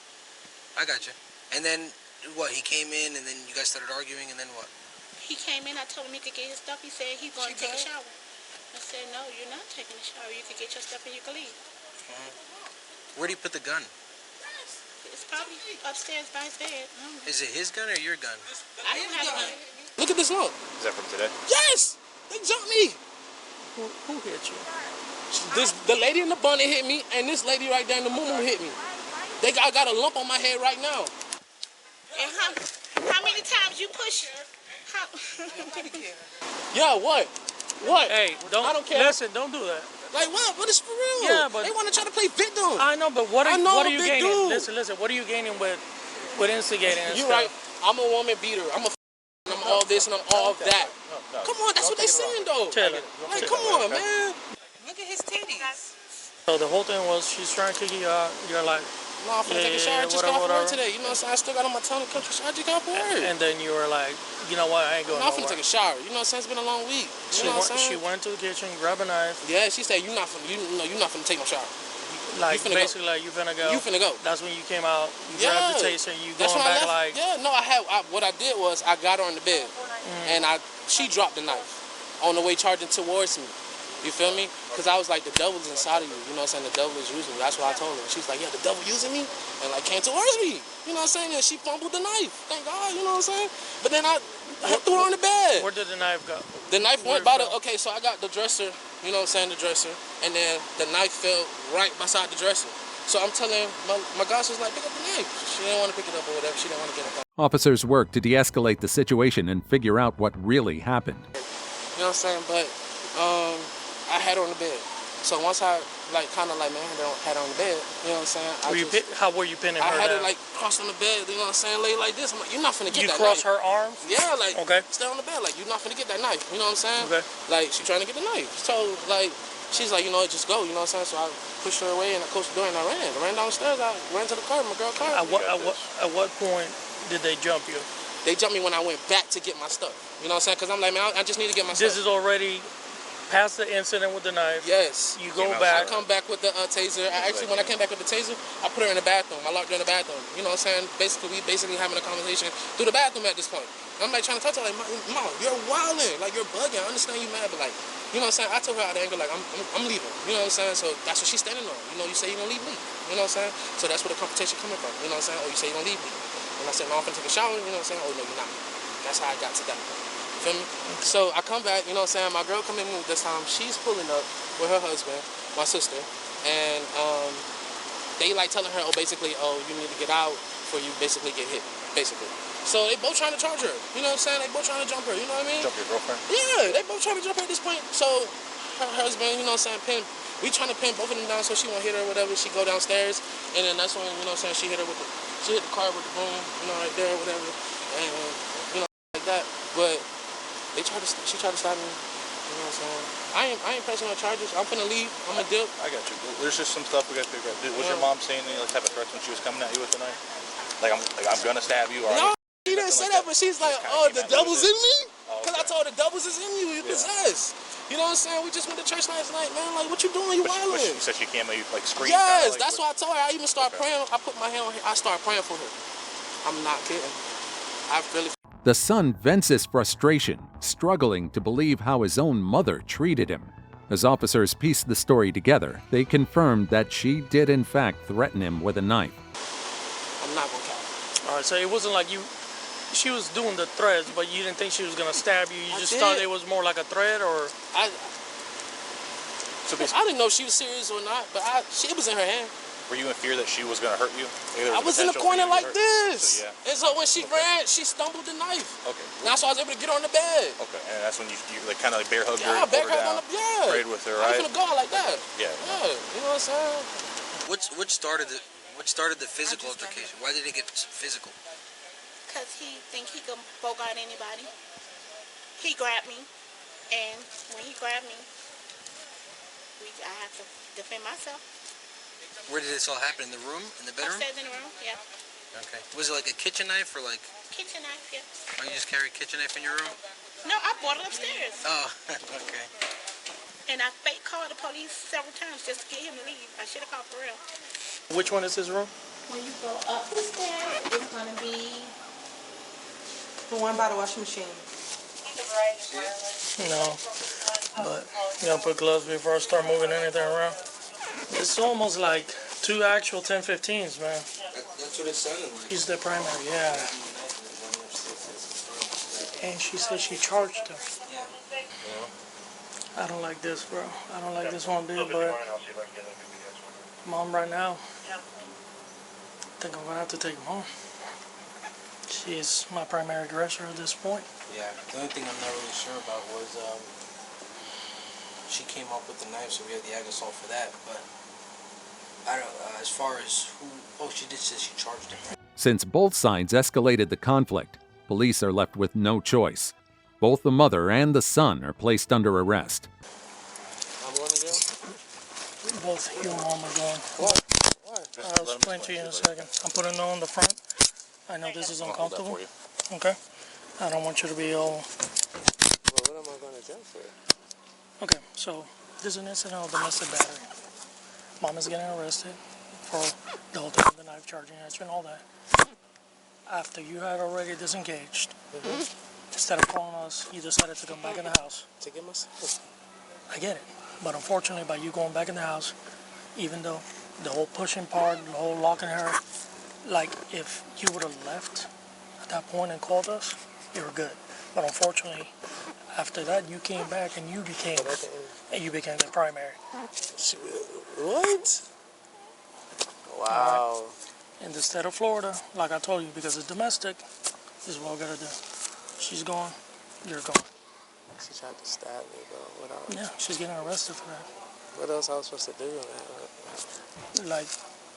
I got you. And then what? He came in and then you guys started arguing and then what? He came in. I told him he could get his stuff. He said he's going to take a shower. I said, no, you're not taking a shower. You could get your stuff and you can leave. Where do you put the gun? It's probably upstairs by his bed. Is it his gun or your gun? I don't have a gun. Look at this look. Is that from today? Yes! They jumped me. Who hit you? The lady in the bonnet hit me, and this lady right there in the moo hit me. I got a lump on my head right now. And how many times you push? Yeah, what? What? Hey, I don't care. Listen, don't do that. Like what? What is for real? Yeah, but they want to try to play victim. I know, but what are you gaining? Dude. Listen. What are you gaining with instigating and You're stuff? right. I'm a woman beater. I'm all this and I'm all that. Come on, that's what they saying though. Like, come on, man. Look at his titties. So the whole thing was she's trying to kick you out. You're like, no, I'm finna take a shower. I just got off work today. You know what I'm saying? I still got on my town and country, so I just got off work. And then you were like, you know what? I ain't going nowhere. I'm finna take a shower. You know what I'm saying? It's been a long week. You know what I'm saying? She went to the kitchen, grabbed a knife. Yeah, she said, you're not finna take no shower. Like, basically, like, you finna go. You finna go. That's when you came out, you grabbed the taser, and you going back like. Yeah, no, what I did was I got her on the bed, and she dropped the knife on the way charging towards me. You feel me? Because I was like, the devil's inside of you. You know what I'm saying? The devil is using me. That's what I told her. She's like, yeah, the devil using me? And like came towards me. You know what I'm saying? And she fumbled the knife. Thank God, you know what I'm saying? But then I threw her on the bed. Where did the knife go? The knife went by the, okay, so I got the dresser, you know what I'm saying, the dresser, and then the knife fell right beside the dresser. So I'm telling my gosh was like, pick up the knife. She didn't want to pick it up or whatever. She didn't want to get it up. Officers work to de-escalate the situation and figure out what really happened. You know what I'm saying? But I had her on the bed. So once I kind of had her on the bed, you know what I'm saying? How were you pinning her I had down? her crossed on the bed, you know what I'm saying, lay like this. I'm like, you're not finna get that You cross knife. her arms? Yeah, okay. Stay on the bed, you're not finna get that knife, you know what I'm saying? Okay. She trying to get the knife. So she's like, just go, you know what I'm saying? So I pushed her away and I closed the door and I ran downstairs. I ran to the car, my girl car. At what point did they jump you? They jumped me when I went back to get my stuff. You know what I'm saying? Because I'm like, man, I just need to get my stuff. This is already past the incident with the knife. Yes. You go back. I come back with the taser. When I came back with the taser, I put her in the bathroom. I locked her in the bathroom. You know what I'm saying? We basically having a conversation through the bathroom at this point. I'm trying to talk to her Mom, you're wilding. You're bugging. I understand you mad, but you know what I'm saying? I told her out of anger, I'm leaving. You know what I'm saying? So that's what she's standing on. You know, you say you're gonna leave me. You know what I'm saying? So that's where the confrontation coming from. You know what I'm saying? Oh, you say you're gonna leave me. And I said, no, I'm gonna take a shower. You know what I'm saying? Oh, no, you're not. That's how I got to that. You feel me? So I come back, you know what I'm saying? My girl come in this time. She's pulling up with her husband, my sister, and they telling her, basically, you need to get out before you basically get hit, basically. So they both trying to charge her. You know what I'm saying? They both trying to jump her. You know what I mean? Jump your girlfriend? Yeah, they both trying to jump her at this point. So her husband, you know what I'm saying, we trying to pin both of them down so she won't hit her or whatever. She go downstairs, and then that's when, you know what I'm saying, she hit the car with the broom, you know, right there or whatever, and, you know, like that. But she tried to stop me, you know what I'm saying? I ain't pressing no charges. I'm finna leave. I'm gonna dip. I got you. There's just some stuff we got to figure out. Was your mom saying any type of threats when she was coming at you with the knife? I'm gonna stab you? Or no, she didn't say that, but she's like, the devil's in me? Because I told her the devil's is in you. You possessed. You know what I'm saying? We just went to church last night, man. What you doing? You wildin'. She said she can't scream. Yes, that's why I told her. I even started praying. I put my hand on her. I started praying for her. I'm not kidding. I really. The son vents his frustration, struggling to believe how his own mother treated him. As officers piece the story together, they confirmed that she did in fact threaten him with a knife. I'm not gonna count. All right, so it wasn't like she was doing the threats, but you didn't think she was gonna stab you. You just thought it was more like a threat, or? I didn't know if she was serious or not, but it was in her hand. Were you in fear that she was going to hurt you? I was in the corner like this. So, yeah. And so when she ran, she stumbled the knife. Okay. That's why I was able to get on the bed. Okay, and that's when you kind of bear hugged her, Yeah, bear hugged down, on the bed. prayed with her, right? I'm gonna go out like that. Yeah. Yeah, you know what I'm saying? What started the physical altercation? Why did it get physical? Because he think he can bogart anybody. He grabbed me, and when he grabbed me, I have to defend myself. Where did this all happen? In the room? In the bedroom? Upstairs in the room, yeah. Okay. Was it like a kitchen knife or like? Kitchen knife, yeah. Oh, you just carry a kitchen knife in your room? No, I bought it upstairs. Oh, okay. And I fake called the police several times just to get him to leave. I should have called for real. Which one is his room? When you go up the stairs, it's going to be the one by the washing machine. No, but you gotta put gloves before I start moving anything around. It's almost like 2 actual 10-15s, man. That's what it sounded like. He's the primary, yeah. And she said she charged him. I don't like this, bro. I don't like this one bit, but Mom right now, I think I'm gonna have to take him home. She's my primary aggressor at this point. Yeah, the only thing I'm not really sure about was she came up with the knife, so we had the Agasol for that, but I don't as far as who, she did say she charged him, right? Since both sides escalated the conflict, police are left with no choice. Both the mother and the son are placed under arrest. I'm going to jail? Both you and Mom are going. What? I'll explain to you in a second. I'm putting it on the front. I know this is uncomfortable. Okay? I don't want you to be all... Well, what am I going to jail for? Okay, so this is an incident of domestic battery. Mom is getting arrested for the whole thing of the knife charging at you and all that. After you had already disengaged, instead of calling us, you decided to come back in the house. To get myself. I get it. But unfortunately, by you going back in the house, even though the whole pushing part, the whole locking her, like if you would have left at that point and called us, you were good. But unfortunately, after that, you came back and you became the primary. What? Wow. In the state of Florida, like I told you, because it's domestic, this is what we gotta do. She's gone, you're gone. She tried to stab me, bro. What else? Yeah, she's getting arrested for that. What else I was supposed to do, man? Like,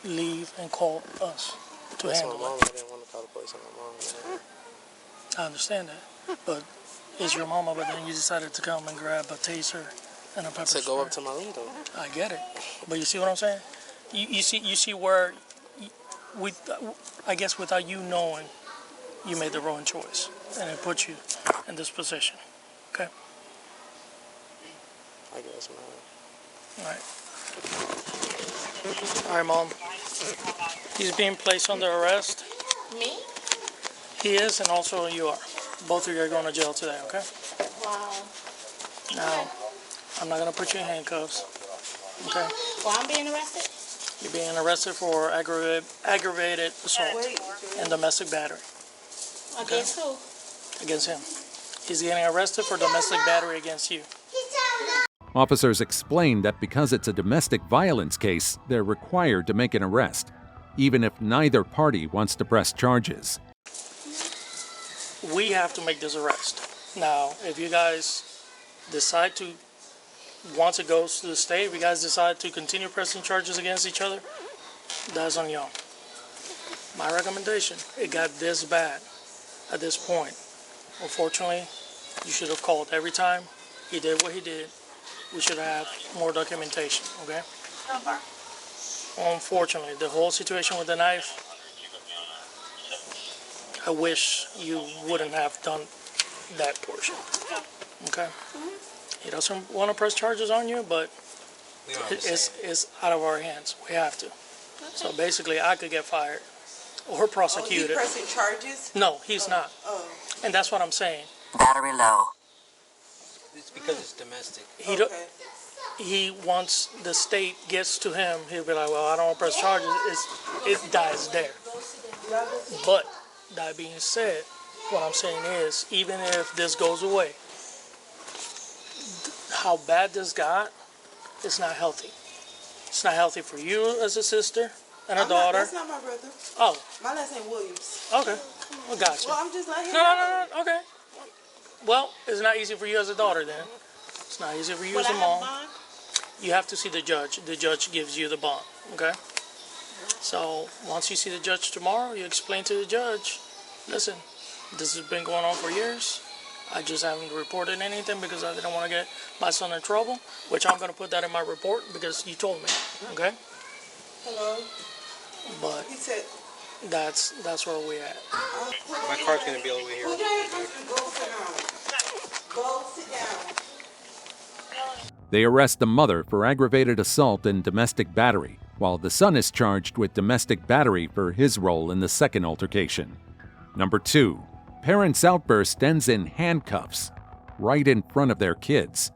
leave and call us to That's handle my mom. it. I didn't want to call the police on my mom, man. I understand that, but it's your mama. But then you decided to come and grab a taser and a pepper spray. To go up to my window. I get it, but you see what I'm saying? You see where I guess without you knowing, you made the wrong choice, and it put you in this position. Okay. I guess, man. All right, Mom. He's being placed under arrest. Me? He is, and also you are. Both of you are going to jail today, okay? Wow. Now, I'm not going to put you in handcuffs, okay? Well, I'm being arrested? You're being arrested for aggravated assault and domestic battery. Against who? Against him. He's getting arrested for domestic battery against you. Officers explained that because it's a domestic violence case, they're required to make an arrest, even if neither party wants to press charges. We have to make this arrest. Now, if you guys decide to, once it goes to the state, if you guys decide to continue pressing charges against each other, that's on y'all. My recommendation, it got this bad at this point. Unfortunately, you should have called every time he did what he did. We should have more documentation, okay? Unfortunately, the whole situation with the knife, I wish you wouldn't have done that portion, okay? He doesn't want to press charges on you, but it's out of our hands. We have to. So basically, I could get fired or prosecuted. Oh, he's pressing charges? No, he's not. Oh. And that's what I'm saying. Battery low. It's because it's domestic. He once the state gets to him, he'll be like, well, I don't want to press charges. It dies there. But that being said, what I'm saying is, even if this goes away, how bad this got, it's not healthy. It's not healthy for you as a sister and a daughter. That's not my brother. Oh. My last name Williams. Okay. Well, gotcha. Well, I'm just like him. No. Okay. Well, it's not easy for you as a daughter then. It's not easy for you as a mom. You have to see the judge. The judge gives you the bond, okay? So once you see the judge tomorrow, you explain to the judge, listen, this has been going on for years. I just haven't reported anything because I didn't want to get my son in trouble, which I'm going to put that in my report because you told me, okay? Hello? But He said, that's where we at. My car's gonna be over here. Go sit down. They arrest the mother for aggravated assault and domestic battery, while the son is charged with domestic battery for his role in the second altercation. Number 2. Parents' outburst ends in handcuffs, right in front of their kids.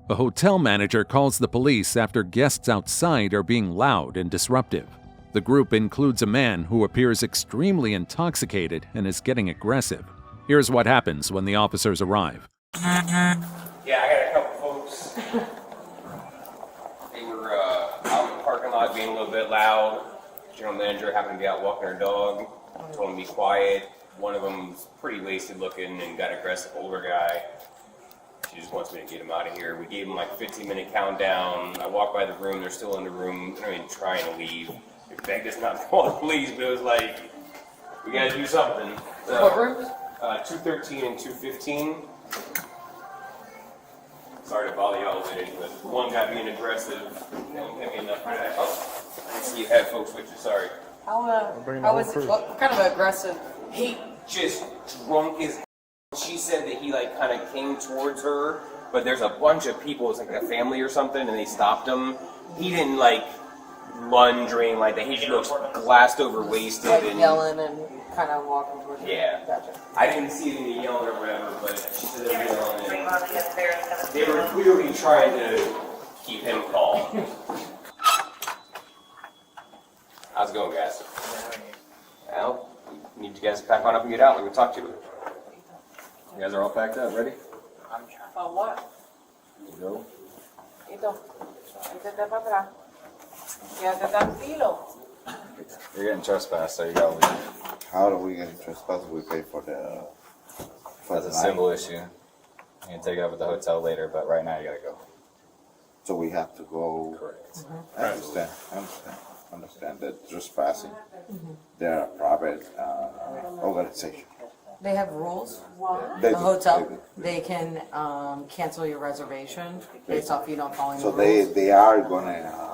A hotel manager calls the police after guests outside are being loud and disruptive. The group includes a man who appears extremely intoxicated and is getting aggressive. Here's what happens when the officers arrive. Yeah, I got a couple folks. They were out in the parking lot being a little bit loud. General manager happened to be out walking her dog. Told him to be quiet. One of them's pretty wasted looking and got aggressive, older guy. She just wants me to get him out of here. We gave him like a 15-minute countdown. I walked by the room. They're still in the room. They're even trying to leave. They begged us not to call the police, but it was like, we gotta do something. So, what rooms? 213 and 215. Sorry to bother y'all with it, but one guy being aggressive. Don't pay me enough for that. Oh, I see you have folks with you. Sorry. How was it? What kind of aggressive? He just drunk as. She said that he like kind of came towards her, but there's a bunch of people. It's like a family or something, and they stopped him. He didn't like lunge or anything like that. He just looks glassed over, wasted, Like and yelling and kind of walking towards you? Yeah. Gotcha. I didn't see any yelling or whatever, but she said they were yelling. And they were clearly trying to keep him calm. How's it going, guys? Well, need you guys to pack on up and get out. Let me talk to you. You guys are all packed up, ready? For what? Go. Ito. Échate para atrás. Quédate tranquilo. You're getting trespassed, so you gotta leave. How do we get trespassed? We pay for the. That's a civil issue. You can take it up at the hotel later, but right now you gotta go. So we have to go. Correct. I understand. Understand that trespassing. They're a private organization. They have rules. They The do. hotel, they can cancel your reservation based off you not following So the rules. they are gonna.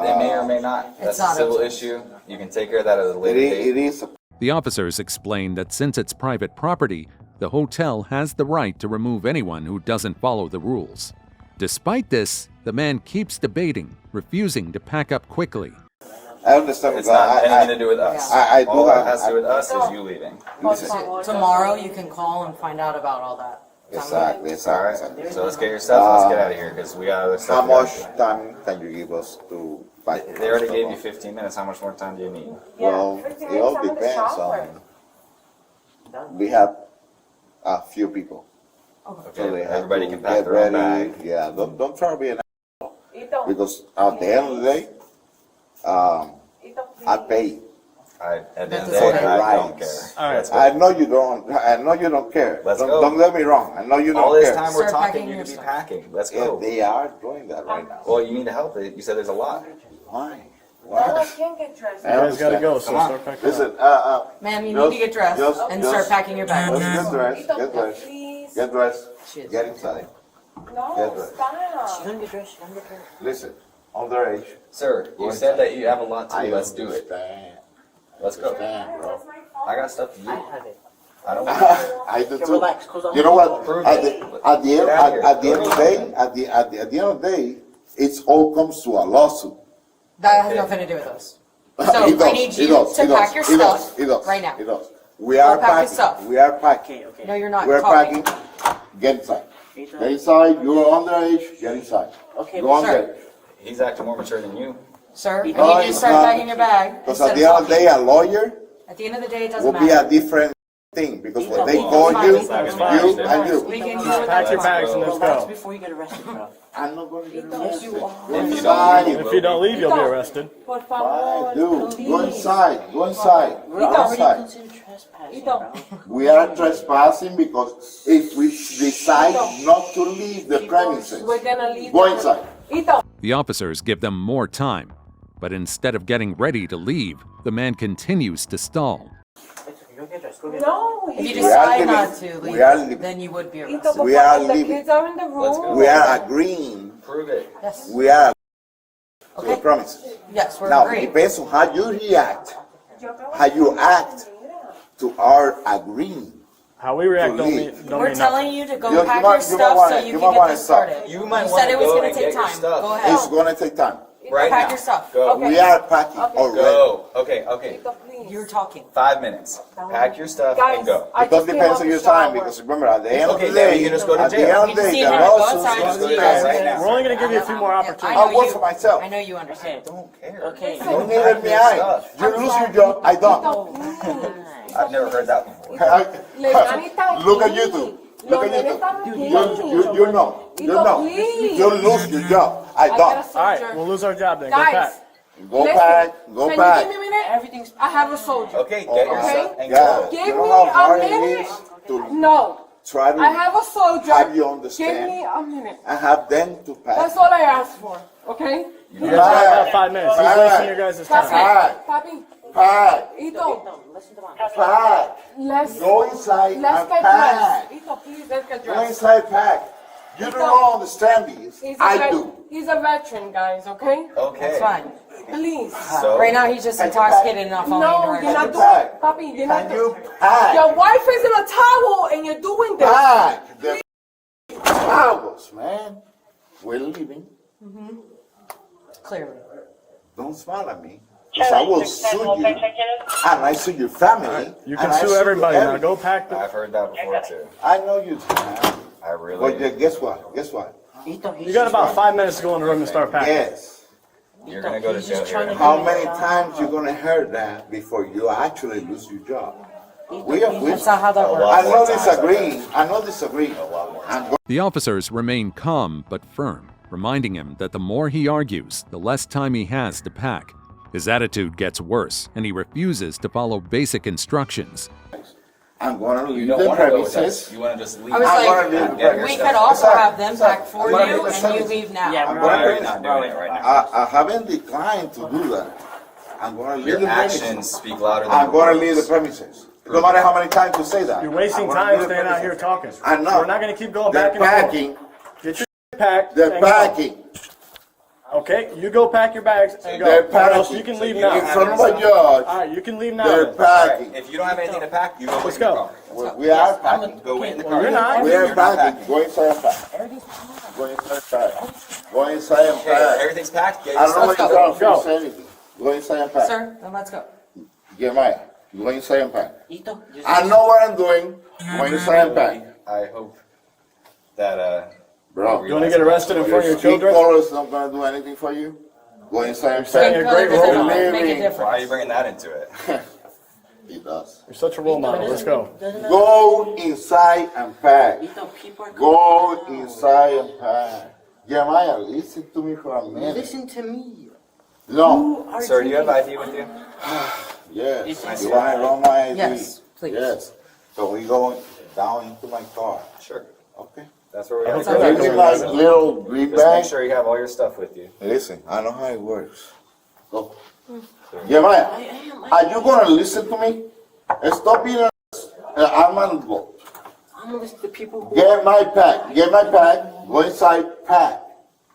They may or may not. That's It's a not civil up to- issue. You can take care of that at a later date. It is. The officers explained that since it's private property, the hotel has the right to remove anyone who doesn't follow the rules. Despite this, the man keeps debating, refusing to pack up quickly. I understand. It's not anything to do with us. I do All have. that has to do with us is you leaving. Tomorrow you can call and find out about all that. Exactly. All right. So let's get your stuff and let's get out of here because we got other stuff. How to go much to. time can you give us to buy? They already gave you 15 minutes. How much more time do you need? Well, it all depends on. We have a few people. Okay. they have Everybody to can pack get their own ready. bag. Yeah, don't try to be an asshole. Because at the end of the day, I pay. At the end of the day, I don't care. All right. Let's go. I know you don't. I know you don't care. Let's don't, go. Don't get me wrong. I know you don't All this care. time we're talking, you could be packing. Let's go. Yeah, they are doing that right now. Well, you need to help. You said there's a lot. Why? I can't get dressed. I understand. Come on. Listen, Ma'am, you need to get dressed and start packing your bags. Get dressed. Get dressed. Get dressed. Get inside. Get dressed. She's gonna get dressed. She's gonna get dressed. Listen, underage. Sir, you said that you have a lot to do. Let's do it. Understand. Let's go. Bro. I got stuff to do. I don't. I do too. You know what? At the end of the day, at the end of the day, it all comes to a lawsuit. That has nothing to do with us. So It I does, need it you does, to it pack does, your it does, stuff it does, right now. It does. We are Go pack your packing. stuff. We are packing. No, you're not. We're talking. packing. Get inside. Get inside. You're underage. Get inside. Okay, Go sir. underage. He's acting more mature than you. Sir, I need No, you to it's start not. packing your bag. Because instead at the of end of the day, talking. a lawyer At the end of the day, it doesn't will be matter. a different thing. Because when they It's call fine. you, It's fine. you and you. We can do it. Pack your bags and let's Relax go. before you get arrested, bro. I'm not going to get Yes, you are. If you don't leave, you'll be arrested. Por favor, Dude, go inside. Go inside. Go inside. trespassing, bro. We are trespassing because if we decide not to leave the premises, We're gonna leave. go inside. The officers give them more time, but instead of getting ready to leave, the man continues to stall. No, if you We are decide leaving. not to We are leave, leaving. then you would be arrested. We are leaving. Kids are in the room. We are agreeing. Prove it. Yes. We are to the premises. Yes, we're Now, it agreeing. depends on how you react, how you act to our agreeing. How we react don't leave. mean, don't We're mean telling nothing. you to go You pack might- your you stuff might wanna- so you you can might get wanna this stop. started. You might said wanna it was go gonna and take get your time. stuff. Go ahead. It's going to take time. Right pack now. your stuff. Go. We are packing already. Go. Okay. You're talking. 5 minutes. Pack your stuff and go. It all depends on your time because remember, at the end of Okay, the then day, we can just go to at the jail. end of We the just day, need the him to go lawsuits outside will and do depend. right now. We're only going to give you a few more I opportunities. I'll know work you. for myself. I know you understand. I don't care. Okay. You needed me, I. You lose your job, I don't. I've never heard that before. Look at you two. Look at you two. You know. You know. You lose your job, I don't. All right, we'll lose our job then. Go pack. Go pack. Go Can pack. you give me a minute? Everything's. I have a soldier. Okay, get your Okay. stuff and Yeah. go. Give You know me how a hard it minute. is to No. try to I have a soldier. have you Give understand me a minute. and have them to pack. That's all I asked for. Okay? You guys got about 5 minutes. He's wasting your guys' time. Pack. Papi. Pack. Ito. Pack. Let's Go inside let's and get pack. dressed. Ito, please, let's get Go dressed. inside, pack. You don't understand this. I do. He's a veteran, guys. Okay? Okay. That's fine. Please. So, Right now, he's just intoxicated and not following No, the you're not directions. doing. Papi, you're not Can doing. you pack? Your wife is in a towel and you're doing this. Pack. The towels, man. We're leaving. Clearly. Don't smile at me. Because I will sue you. And I sue your family. You and can I sue you everybody now. everything. Go pack the. I've heard that before too. I know you do, man. I really. But guess what? Guess what? You got about 5 minutes to go in the room and start packing. Yes. You're gonna go to jail here. How many times you gonna hear that before you actually lose your job? That's not how that works. I know disagree. I know disagree. The officers remain calm but firm, reminding him that the more he argues, the less time he has to pack. His attitude gets worse, and he refuses to follow basic instructions. I'm going to leave don't the want to go with premises. us. You want to just leave. I was I'm like, gonna leave the we premises. could also Sir, have them sir, pack for I'm you gonna leave the and you premises. leave now. I'm Why are going you to not doing it right now? I haven't declined to do that. I'm going to leave Your the actions premises. speak louder than I'm your going to words. leave the premises. No matter how many times you say that. You're wasting I'm gonna time leave the staying out premises. here talking. I know. We're not going to keep going They're back and forth. packing. Get your packed. They're and go. packing. Okay, you go pack your bags and go. They're Or packing. else you can leave now. In front of a judge. All right, you can leave now. They're then. packing. If you don't have anything to pack, you go Let's wait in the go. car. We are packing. Go wait in the Well, car. you're not. We are You're not packing. Go inside and pack. Go inside and pack. Go inside and Okay, pack. everything's packed. Get I your don't know what stuff. you're trying to Go. finish anything. Go inside and pack. Sir, then let's go. Jeremiah, go inside and pack. I know what I'm doing. Go inside and pack. I hope that Bro, You want to get arrested in front of your skin children? color is not going to do anything for you. Go inside and saying pack. you're a great role model. Make a Living. difference. why are you bringing that into it? He does. You're such a role model. Let's go. Go inside and pack. Go inside and pack. Jeremiah, listen to me for a minute. Listen to me. No. Sir, do you have ID with you? Yes. You want to run my ID? Yes, please. Yes. So we go down into my car. Sure. Okay. That's where we That's are. okay. Give me my little green Just make bag. sure you have all your stuff with you. Listen, I know how it works. Go. Jeremiah, are you going to listen to me? Stop being an go. I'm gonna listen to people who. Get my pack. Get my pack. Go inside, pack.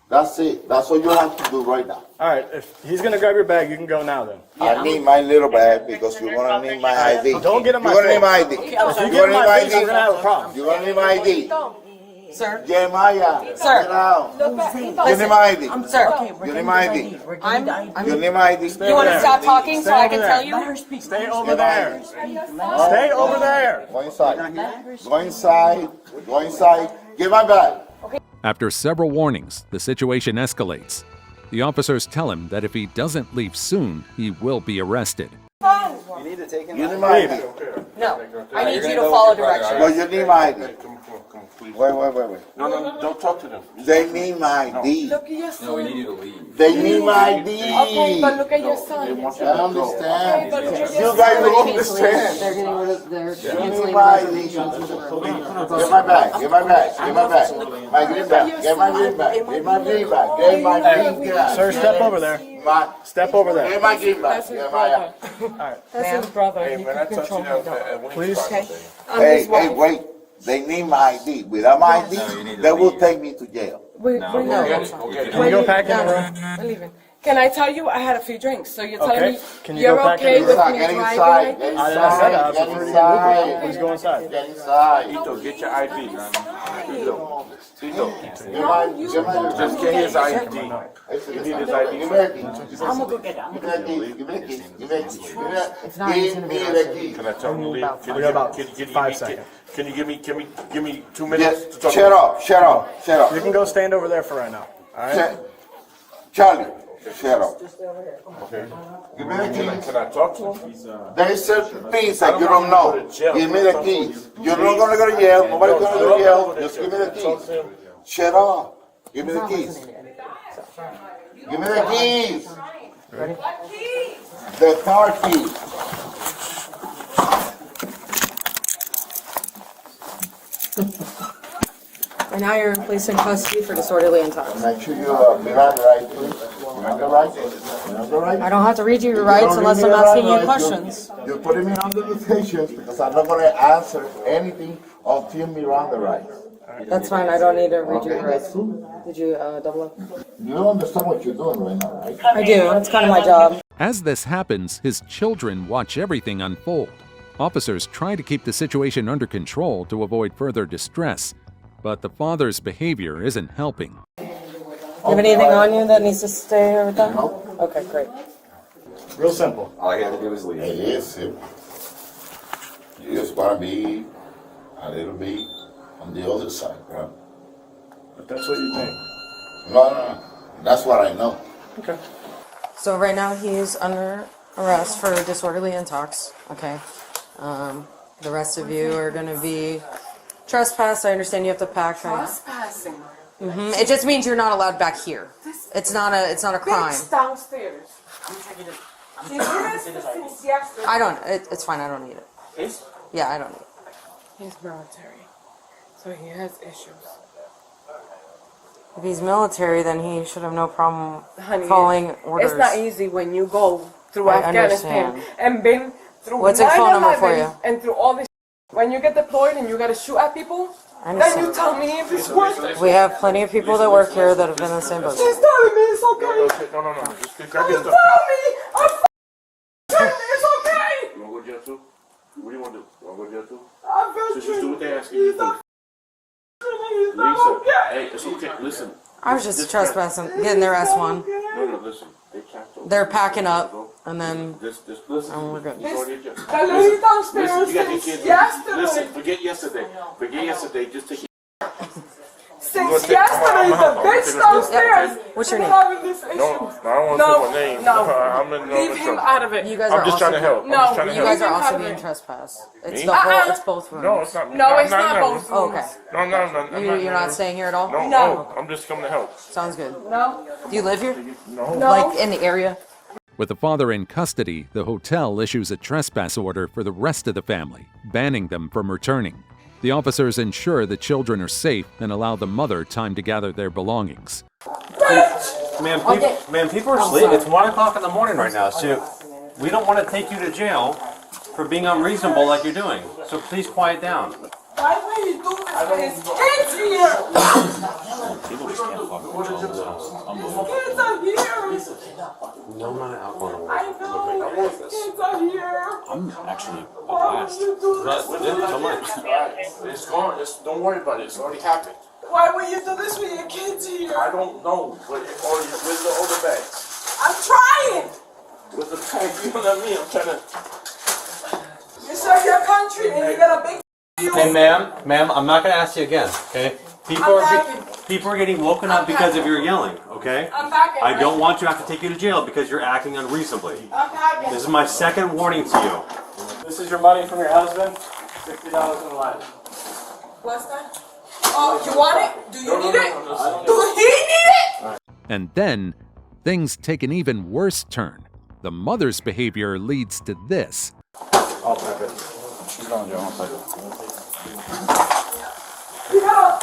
That's it. That's what you have to do right now. All right, if he's going to grab your bag, you can go now then. I need my little bag because you're going to need my ID. Don't get in my You're going to need my face. ID. If you You're get in going to need my my face, we're going to have a problem. ID. You're going to need my ID. Sir? Jeremiah, Sir. get down. You need my ID. Sir, You need my ID. I'm You need my ID. you want to stop talking so I can tell you? Stay over there. Stay over there. Go inside. Go inside. Go inside. Get my bag. After several warnings, the situation escalates. The officers tell him that if he doesn't leave soon, he will be arrested. You need to take him. You need my ID. No, I need you to follow directions. Well, you need my ID. Wait. No, don't talk to them. They need my ID. Look at your son. No, we need you to leave. They need my ID. Okay, but look at your son. I understand. Okay, but look at You your guys son. don't understand. They're getting rid of, they're You canceling need my ID. reservations. Get my bag. Get my bag. Get my bag. My green bag. Get my green bag. Get my green bag. Get my green bag. Sir, step over there. Step over there. Get my green bag. Get my. That's his brother. Hey, He man, I can touch you control now. my dog. Please. Hey, wait. They need my ID. Without my ID, they will take me to jail. We're not. Can you go back in the room? We're leaving. Can I tell you I had a few drinks? So you're telling Okay. me Can you you're go back okay in the with room? me Get driving inside. like Get this? I said I was inside. Get pretty inside. Please go inside. Get inside. Tito, get your ID, man. Tito. Get my. Just get his ID. You need his ID. Give me the key. I'm gonna go get it. Give me the key. Give me the key. Give me the key. It's not, he's Give gonna me be the arrested. key. Can I tell him to leave? Can We you got about give me- 5 seconds. Can you give me 2 minutes to talk? Shut up. Shut up. Shut up. You can go stand over there for right now. All right? Charlie, shut up. Okay. Give me the keys. Can I talk to him? There is certain things that you don't know. Give me the keys. You're not gonna go to jail. Nobody's gonna go to jail. Just give me the keys. Shut up. Give me the keys. Give me the keys. The car keys. And now you're placed in custody for disorderly intoxication. Make sure you Miranda right, please. Miranda right. Miranda right. I don't have to read you your You rights don't unless read I'm me asking you right, questions. You're putting me under limitations because I'm not gonna answer anything until Miranda rights. That's fine, I don't need to read you Okay, your that's rights. cool. Did you double up? You don't understand what you're doing right now, right? I do, it's kind of my job. As this happens, his children watch everything unfold. Officers try to keep the situation under control to avoid further distress, but the father's behavior isn't helping. You have anything on you that needs to stay or that? No. Okay, great. Real simple. All you have to do is leave. It is simple. You just wanna be a little bit on the other side, bro. If that's what you think. No. That's what I know. Okay. So right now he's under arrest for disorderly intox, okay? The rest of you are going to be trespassed. I understand you have to pack. Trespassing. It just means you're not allowed back here. It's not a crime. Bitch downstairs. She's been since yesterday. I don't. It's fine. I don't need it. Yeah, I don't need it. He's military, so he has issues. If he's military, then he should have no problem Honey, following orders. It's not easy when you go through I Afghanistan understand. and been through What's a phone number for 9/11 you? and through all this. When you get deployed and you gotta shoot at people, I then understand. you tell me if it's worth it. We have plenty of people that work here that have been in the same boat. She's telling me it's okay. No. Just She's grab your telling stuff. me telling me it's okay. You want to go to jail too? What do you want to do? You want to go to jail too? I'm So veteran. just do what they ask you to do. He's Lisa, not okay. hey, it's okay. Listen. I was just trespassing, getting their S1. No, listen. They capped over. They're packing up, and then Listen. we're good. He's already adjusted. The lady downstairs Listen, you got your since kids. yesterday. Listen, forget yesterday. Forget yesterday. Just take Since yesterday, the bitch downstairs. What's your been name? having this issue. No, I don't want to say my name. I'm in Leave him out of it. You guys I'm are just trying to help. No, I'm just trying to You help. guys are also Leave him being out of trespassed. It's Me? the whole. It's both rooms. No, it's not. No, it's not both Oh, rooms. okay. No. You're not staying here at all? No. I'm just coming to help. Sounds good. No. Do you live here? No. Like in the area? With the father in custody, the hotel issues a trespass order for the rest of the family, banning them from returning. The officers ensure the children are safe and allow the mother time to gather their belongings. Ma'am, people are asleep. It's 1 o'clock in the morning right now, so we don't want to take you to jail for being unreasonable like you're doing. So please quiet down. Why would you do this to his kids here? People just can't fucking control themselves. His kids are here. No amount of alcohol. I know. His kids are here. I'm actually Why would you do this to him? It's gone. Just don't worry about it. It's already happened. Why would you do this with your kids here? I don't know. But where's the older bags? I'm trying. Where's the bag? You know what I mean? I'm trying to. You serve your country and you got a big. Hey, ma'am, I'm not going to ask you again, okay? People are getting woken up because of your yelling, okay? I'm packing. I don't want to have to take you to jail because you're acting unreasonably. I'm packing. This is my second warning to you. This is your money from your husband. $60 in life. What's that? Oh, you want it? Do you need it? Do he need it? And then, things take an even worse turn. The mother's behavior leads to this. I'll pack it. She's going to jail. I'll pack it. No.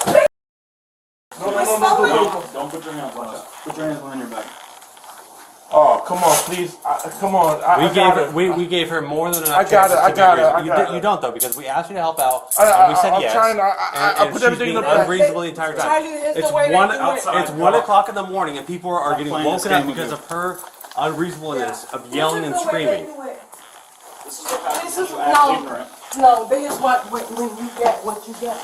Don't put your hands on it. Put your hands behind your back. Oh, come on, please. Come on. We gave her more than enough. I got it. You don't though, because we asked you to help out, and we said yes. I put everything in the bag. Unreasonable the entire time. It's 1 o'clock in the morning, and people are getting woken up because of her unreasonableness of yelling and screaming. This is no. This is what when you get what you get.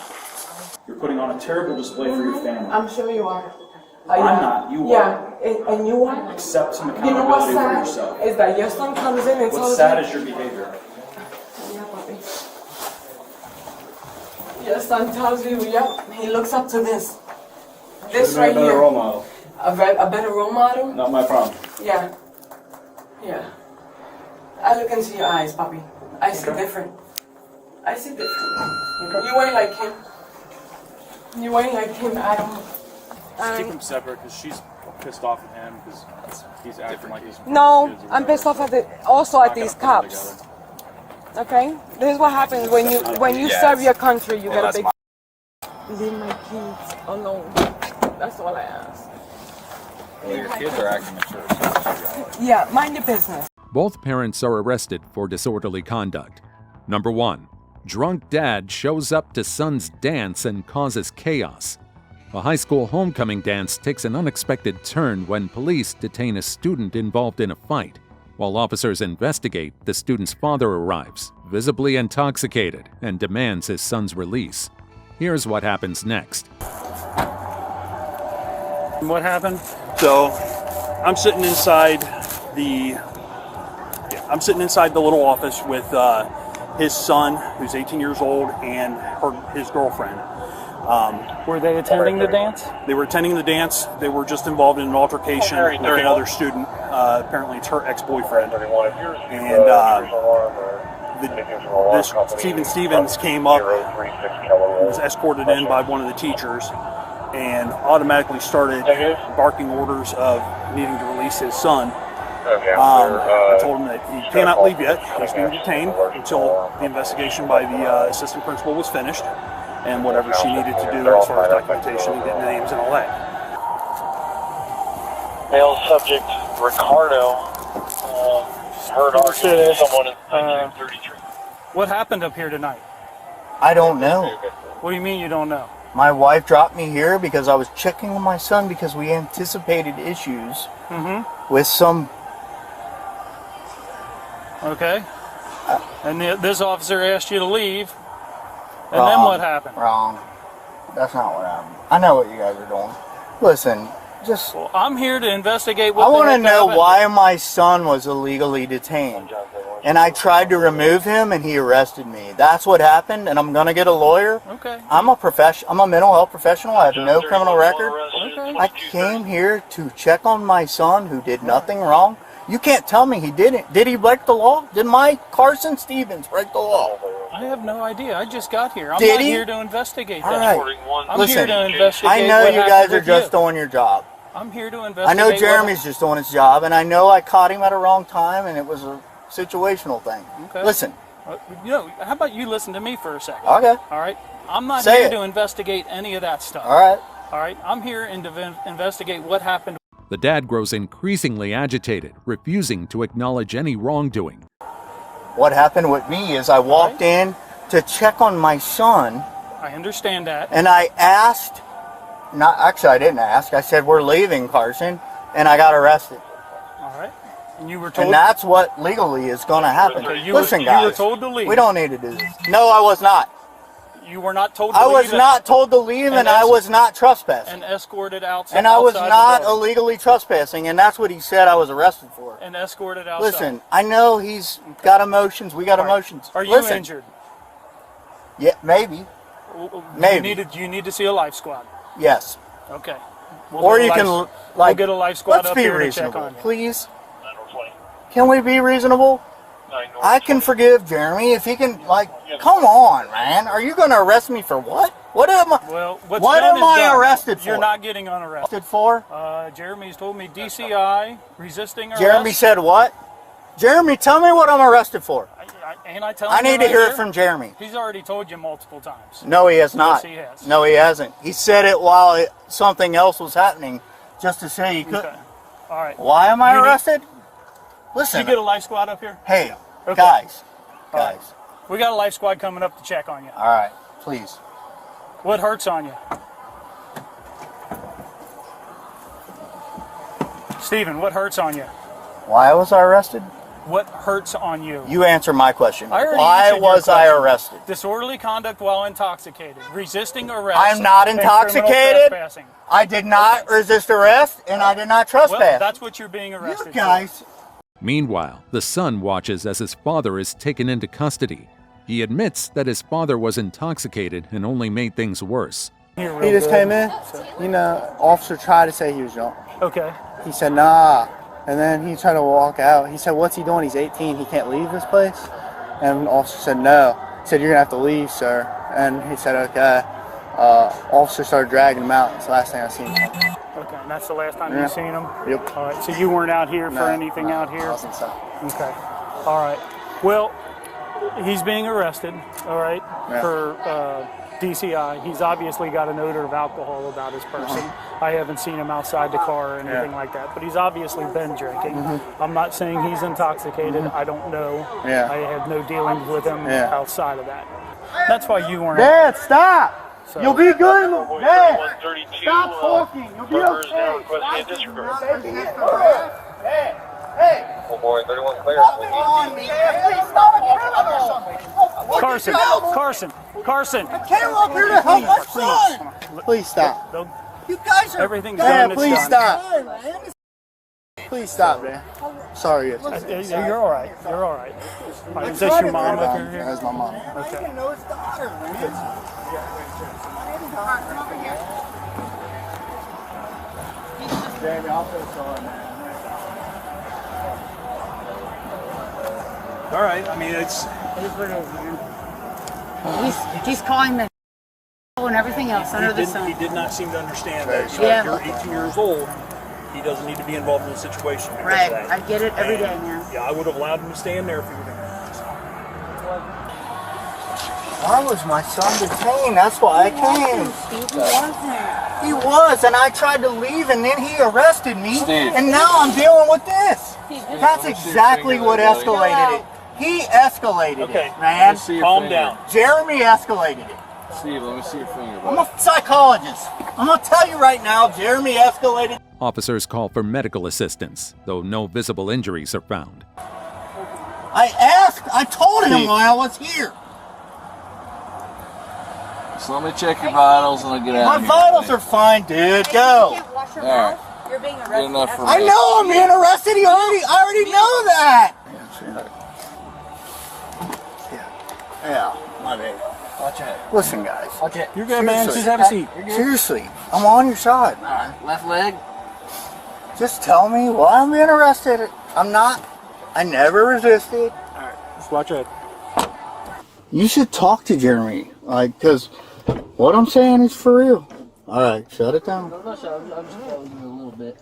You're putting on a terrible display for your family. I'm sure you are. I'm not. You are. Yeah, and you are. Accept some You know what's accountability for sad? yourself. Is that your son comes in and tells What's sad is your behavior. Yeah, puppy. Your son tells you, yep, he looks up to this. This right A better here. role model. A better role model? Not my problem. Yeah. Yeah. I look into your eyes, puppy. I see different. I see different. You ain't like him. You ain't like him at all. Just keep them separate because she's pissed off at him because he's acting like he's. No, I'm pissed off at these cops. Okay? This is what happens when you serve your country. You get a big. Leave my kids alone. That's all I ask. Well, your kids are acting mature. Yeah, mind your business. Both parents are arrested for disorderly conduct. Number 1. Drunk dad shows up to son's dance and causes chaos. A high school homecoming dance takes an unexpected turn when police detain a student involved in a fight. While officers investigate, the student's father arrives, visibly intoxicated, and demands his son's release. Here's what happens next. What happened? So, I'm sitting inside the little office with his son, who's 18 years old, and his girlfriend. Were they attending the dance? They were attending the dance. They were just involved in an altercation with another student. Apparently, it's her ex-boyfriend. And this Stephen Stevens came up, was escorted in by one of the teachers, and automatically started barking orders of needing to release his son. I told him that he cannot leave yet. He's being detained until the investigation by the assistant principal was finished, and whatever she needed to do as far as documentation and getting names and all that. Male subject Ricardo heard arguing with someone in 1933. What happened up here tonight? I don't know. What do you mean you don't know? My wife dropped me here because I was checking on my son because we anticipated issues with some. Okay. And this officer asked you to leave. And Wrong. then what happened? Wrong. That's not what happened. I know what you guys are doing. Listen, just... Well, I'm here to investigate what I want to know happened. why my son was illegally detained. And I tried to remove him and he arrested me. That's what happened, and I'm going to get a lawyer. Okay. I'm a mental health professional. I have no criminal record. Okay. I came here to check on my son who did nothing wrong. You can't tell me he didn't. Did he break the law? Did my Carson Stevens break the law? I have no idea. I just got here. I'm Did not he? here to investigate All that. right. I'm Listen, here to investigate I know what you guys happened are with just you. doing your job. I'm here to investigate. I know what- Jeremy's just doing his job, and I know I caught him at a wrong time, and it was a situational thing. Okay. Listen. You know, how about you listen to me for a second? Okay. All right. I'm not Say here it. to investigate any of that stuff. All right. All right. I'm here to investigate what happened. The dad grows increasingly agitated, refusing to acknowledge any wrongdoing. What happened with me is I walked in to check on my son, I understand that. and I asked, I didn't ask, I said, we're leaving, Carson, and I got arrested. All right. And you were told. And that's what legally is going to happen. Okay, Listen, you guys, were told to leave. we don't need to do this. No, I was not. You were not told to I leave. was not told to leave, and I was not trespassing. And escorted outside. And I was outside not the building. illegally trespassing, and that's what he said I was arrested for. And escorted outside. Listen, I know he's got emotions. We got emotions. Are you Listen, injured? Yeah, maybe. Maybe. You need to see a life squad. Yes. Okay. Or get a you can, life- like, we'll get a life squad let's up be here to check reasonable, on you. please. Can we be reasonable? I can forgive Jeremy if he can, like, come on, man. Are you going to arrest me for what? What am I, Well, what's what done am is I done. arrested for? You're not getting unarrested. For? Jeremy's told me DCI, resisting arrest. Jeremy said what? Jeremy, tell me what I'm arrested for. And I tell I him need to right hear it here? from Jeremy. He's already told you multiple times. No, he has not. Yes, he has. No, he hasn't. He said it while something else was happening, just to say he could. Okay. All right. Why am I You need- arrested? Did Listen. you get a life squad up here? Hey, Okay. guys. All right. We got a life squad coming up to check on you. All right, please. What hurts on you? Steven, what hurts on you? Why was I arrested? What hurts on you? You answer my question. I already Why answered your was I question. arrested? Disorderly conduct while intoxicated, resisting arrest. I'm not and criminal intoxicated. trespassing. I did not resist arrest, and I did not trespass. Well, that's what you're being arrested You guys. Meanwhile, the son watches as his father is taken into custody. He admits that his father was intoxicated and only made things worse. He just came in, officer tried to say he was drunk. Okay. He said, nah. And then he tried to walk out. He said, what's he doing? He's 18. He can't leave this place. And the officer said, no. He said, you're going to have to leave, sir. And he said, okay. Officer started dragging him out. It's the last thing I seen him. Okay, and that's the last time Yeah. you've seen him? Yep. All right, so you weren't out here for No, anything no, out here? I wasn't, sir. Okay. All right. Well, he's being arrested, all right, Yeah. for DCI. He's obviously got an odor of alcohol about his person. I haven't seen him outside the car or anything Yeah. like that, but he's obviously been drinking. Mhm. I'm not saying he's intoxicated. I don't know. Yeah. I have no dealings with him Yeah. outside of that. That's why you weren't. Dad, stop! So- You'll be good. Dad, 132, stop talking. You'll be Burgers okay. now requesting a disregard. Hey, hey. Full boy 31 clear. On me, Dad. Please stop it. Carson, Carson. I came up here to help my son. Please stop. You guys are. Everything's Dad, done. It's please done. stop. Please stop, man. Sorry. You're all right. You're all right. Is this your mom up here? That's my mom. Okay. know his daughter, man. Jamie, I'll feel sorry, man. All right. I mean, it's. It is what it is, man. He's calling me and everything else under the sun. He did not seem to understand that. So Yeah. if you're 18 years old, he doesn't need to be involved in the situation. because Right. of that. I get it every day, And, man. Yeah, I would have allowed him to stay in there if he would have. Why was my son detained? That's why I came. Steve, he wasn't. He was, and I tried to leave, and then he arrested me, Steve. and now I'm dealing with this. That's exactly what escalated it. He escalated it, man. Calm down. Jeremy escalated it. Steve, let me see your finger. I'm a psychologist. I'm gonna tell you right now, Jeremy escalated. Officers call for medical assistance, though no visible injuries are found. I told him while I was here. So let me check your vitals and I'll get out My of here. vitals are fine, dude. Go. All right. You're being Good arrested. enough for I me. know I'm being arrested. I already know that. Yeah, my bad. Watch it. Listen, guys. Watch it. You're good, man. Just have a seat. Seriously, I'm on your side. All right. Left leg. Just tell me why I'm being arrested. I'm not. I never resisted. All right. Just watch it. You should talk to Jeremy, like, because what I'm saying is for real. All right, shut it down. I'm just telling you a little bit.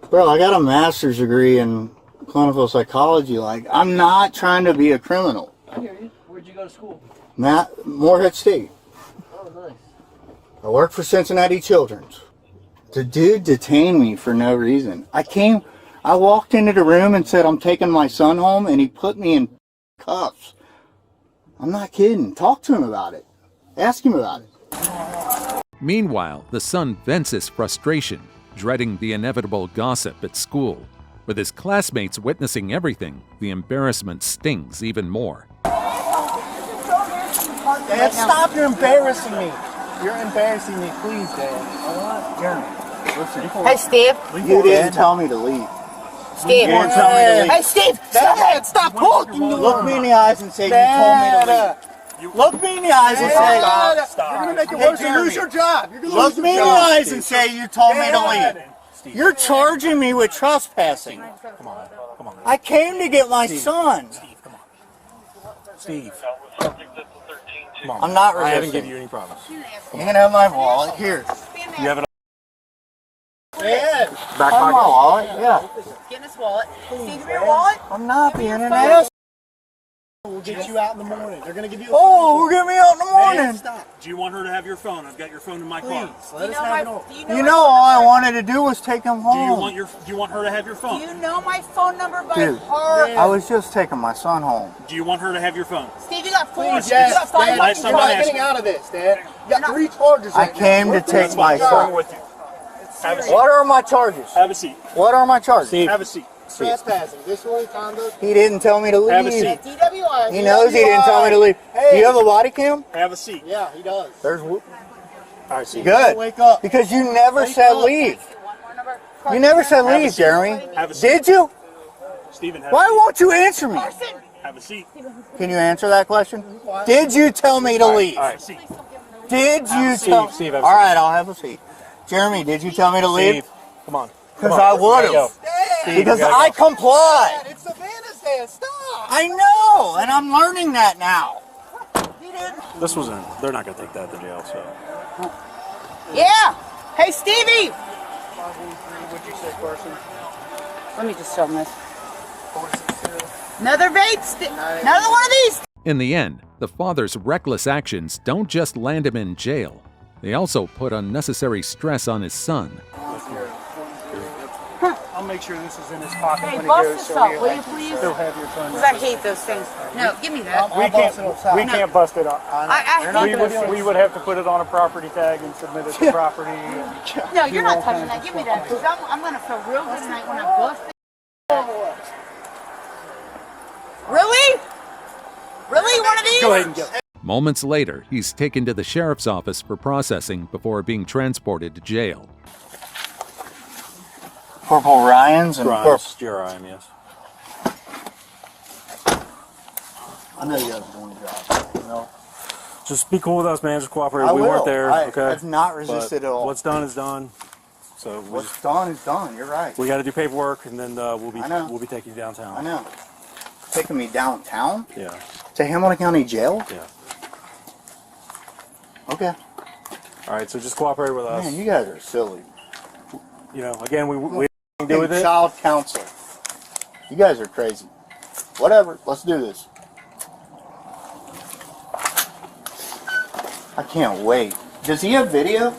Bro, I got a master's degree in clinical psychology. Like, I'm not trying to be a criminal. I hear you. Where'd you go to school? Morehead State. Oh, nice. I work for Cincinnati Children's. The dude detained me for no reason. I walked into the room and said, I'm taking my son home, and he put me in cuffs. I'm not kidding. Talk to him about it. Ask him about it. Meanwhile, the son vents his frustration, dreading the inevitable gossip at school. With his classmates witnessing everything, the embarrassment stings even more. Dad, stop embarrassing me. You're embarrassing me. Please, Dad. Jeremy, listen. Hey, Steve. You didn't tell me to leave. Steve. You didn't tell me to leave. Hey, Steve. Dad, stop talking. Look me in the eyes and say you told me to leave. Look me in the eyes and say, Stop. You're going to make it worse and lose your job. Look me in the eyes and say you told me to leave. You're charging me with trespassing. Come on. I came to get my son. Steve. Come on. I'm not I haven't resisting. given you any promise. You can have my wallet. Here. You have it. Dad, Back have my pocket. wallet. Yeah. Get in his wallet. Steve, give me your wallet. I'm not being an ass. We'll get you out in the morning. They're going to give you a Oh, we'll get me out in the morning. Man, stop. Do you want her to have your phone? I've got your phone in my car. Let us have it all. You know, all I wanted to do was take him home. Do you want her to have your phone? Do you know my phone number by Dude, heart? I was just taking my son home. Do you want her to have your phone? Steve, you got four. Please, You yes, got five Dad, buttons. you're not getting out of this, Dad. You got 3 charges. I came to take my son. With you. Have a seat. What are my charges? Have a seat. What are my charges? Have a seat. Trespassing, disorderly conduct. He didn't tell me to leave. Have a seat. DWI. He knows he didn't tell me to leave. Do you have a body cam? Have a seat. Yeah, he does. There's. All right, see. Good. Wake up. Because you never said leave. You never said Have a leave, seat. Jeremy. Have a seat. Did you? Stephen, have Why a seat. won't you answer me? Have a seat. Can you answer that question? Did you tell me to leave? All right, seat. Did you Have a seat. tell? Steve, have a All seat. right, I'll have a seat. Jeremy, did you tell me to leave? Steve, come on. Because I would have. Because I complied. It's Savannah's Day. Stop. I know, and I'm learning that now. This was in. They're not going to take that to jail, so. Yeah. Hey, Stevie. What'd you say, Carson? Let me just show him this. Another vape. Another one of these. In the end, the father's reckless actions don't just land him in jail, they also put unnecessary stress on his son. I'll make sure this is in his pocket Hey, when he bust goes. this So up, he'll will you please? He'll have your phone. Because I hate those things. No, give me that. We can't bust it on. I hate those things. We would have to put it on a property tag and submit it to property. No, you're not touching that. Give me that. Because I'm going to feel real good tonight when I bust it. Really? Really? One of these? Go ahead and go. Moments later, he's taken to the sheriff's office for processing before being transported to jail. Corporal Ryans and Grimes, Jerome, yes. I know you guys are doing your job. You know? Just be cool with us, man. Just cooperate. I We will. weren't there. Okay. I've not resisted But at all. What's done is done. So What's done is done. You're right. we got to do paperwork, and then we'll I know. be taking you downtown. I know. taking me downtown Yeah. to Hamilton County Jail. Yeah. Okay. All right, so just cooperate with us. Man, you guys are silly. You know, again, we can do with it. Child counselor. You guys are crazy. Whatever. Let's do this. I can't wait. Does he have video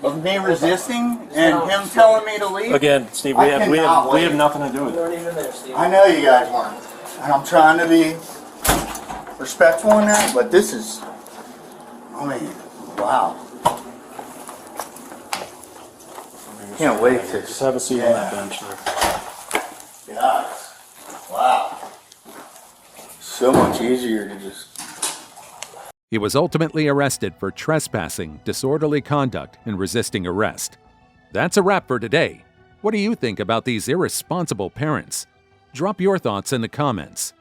of me resisting and him telling me to leave? Again, Steve, we have nothing to do with it. I know you guys weren't. And I'm trying to be respectful in that, but this is, I mean, wow. Can't wait to just have a seat on that bench there. Guys, wow. So much easier to just. He was ultimately arrested for trespassing, disorderly conduct, and resisting arrest. That's a wrap for today. What do you think about these irresponsible parents? Drop your thoughts in the comments.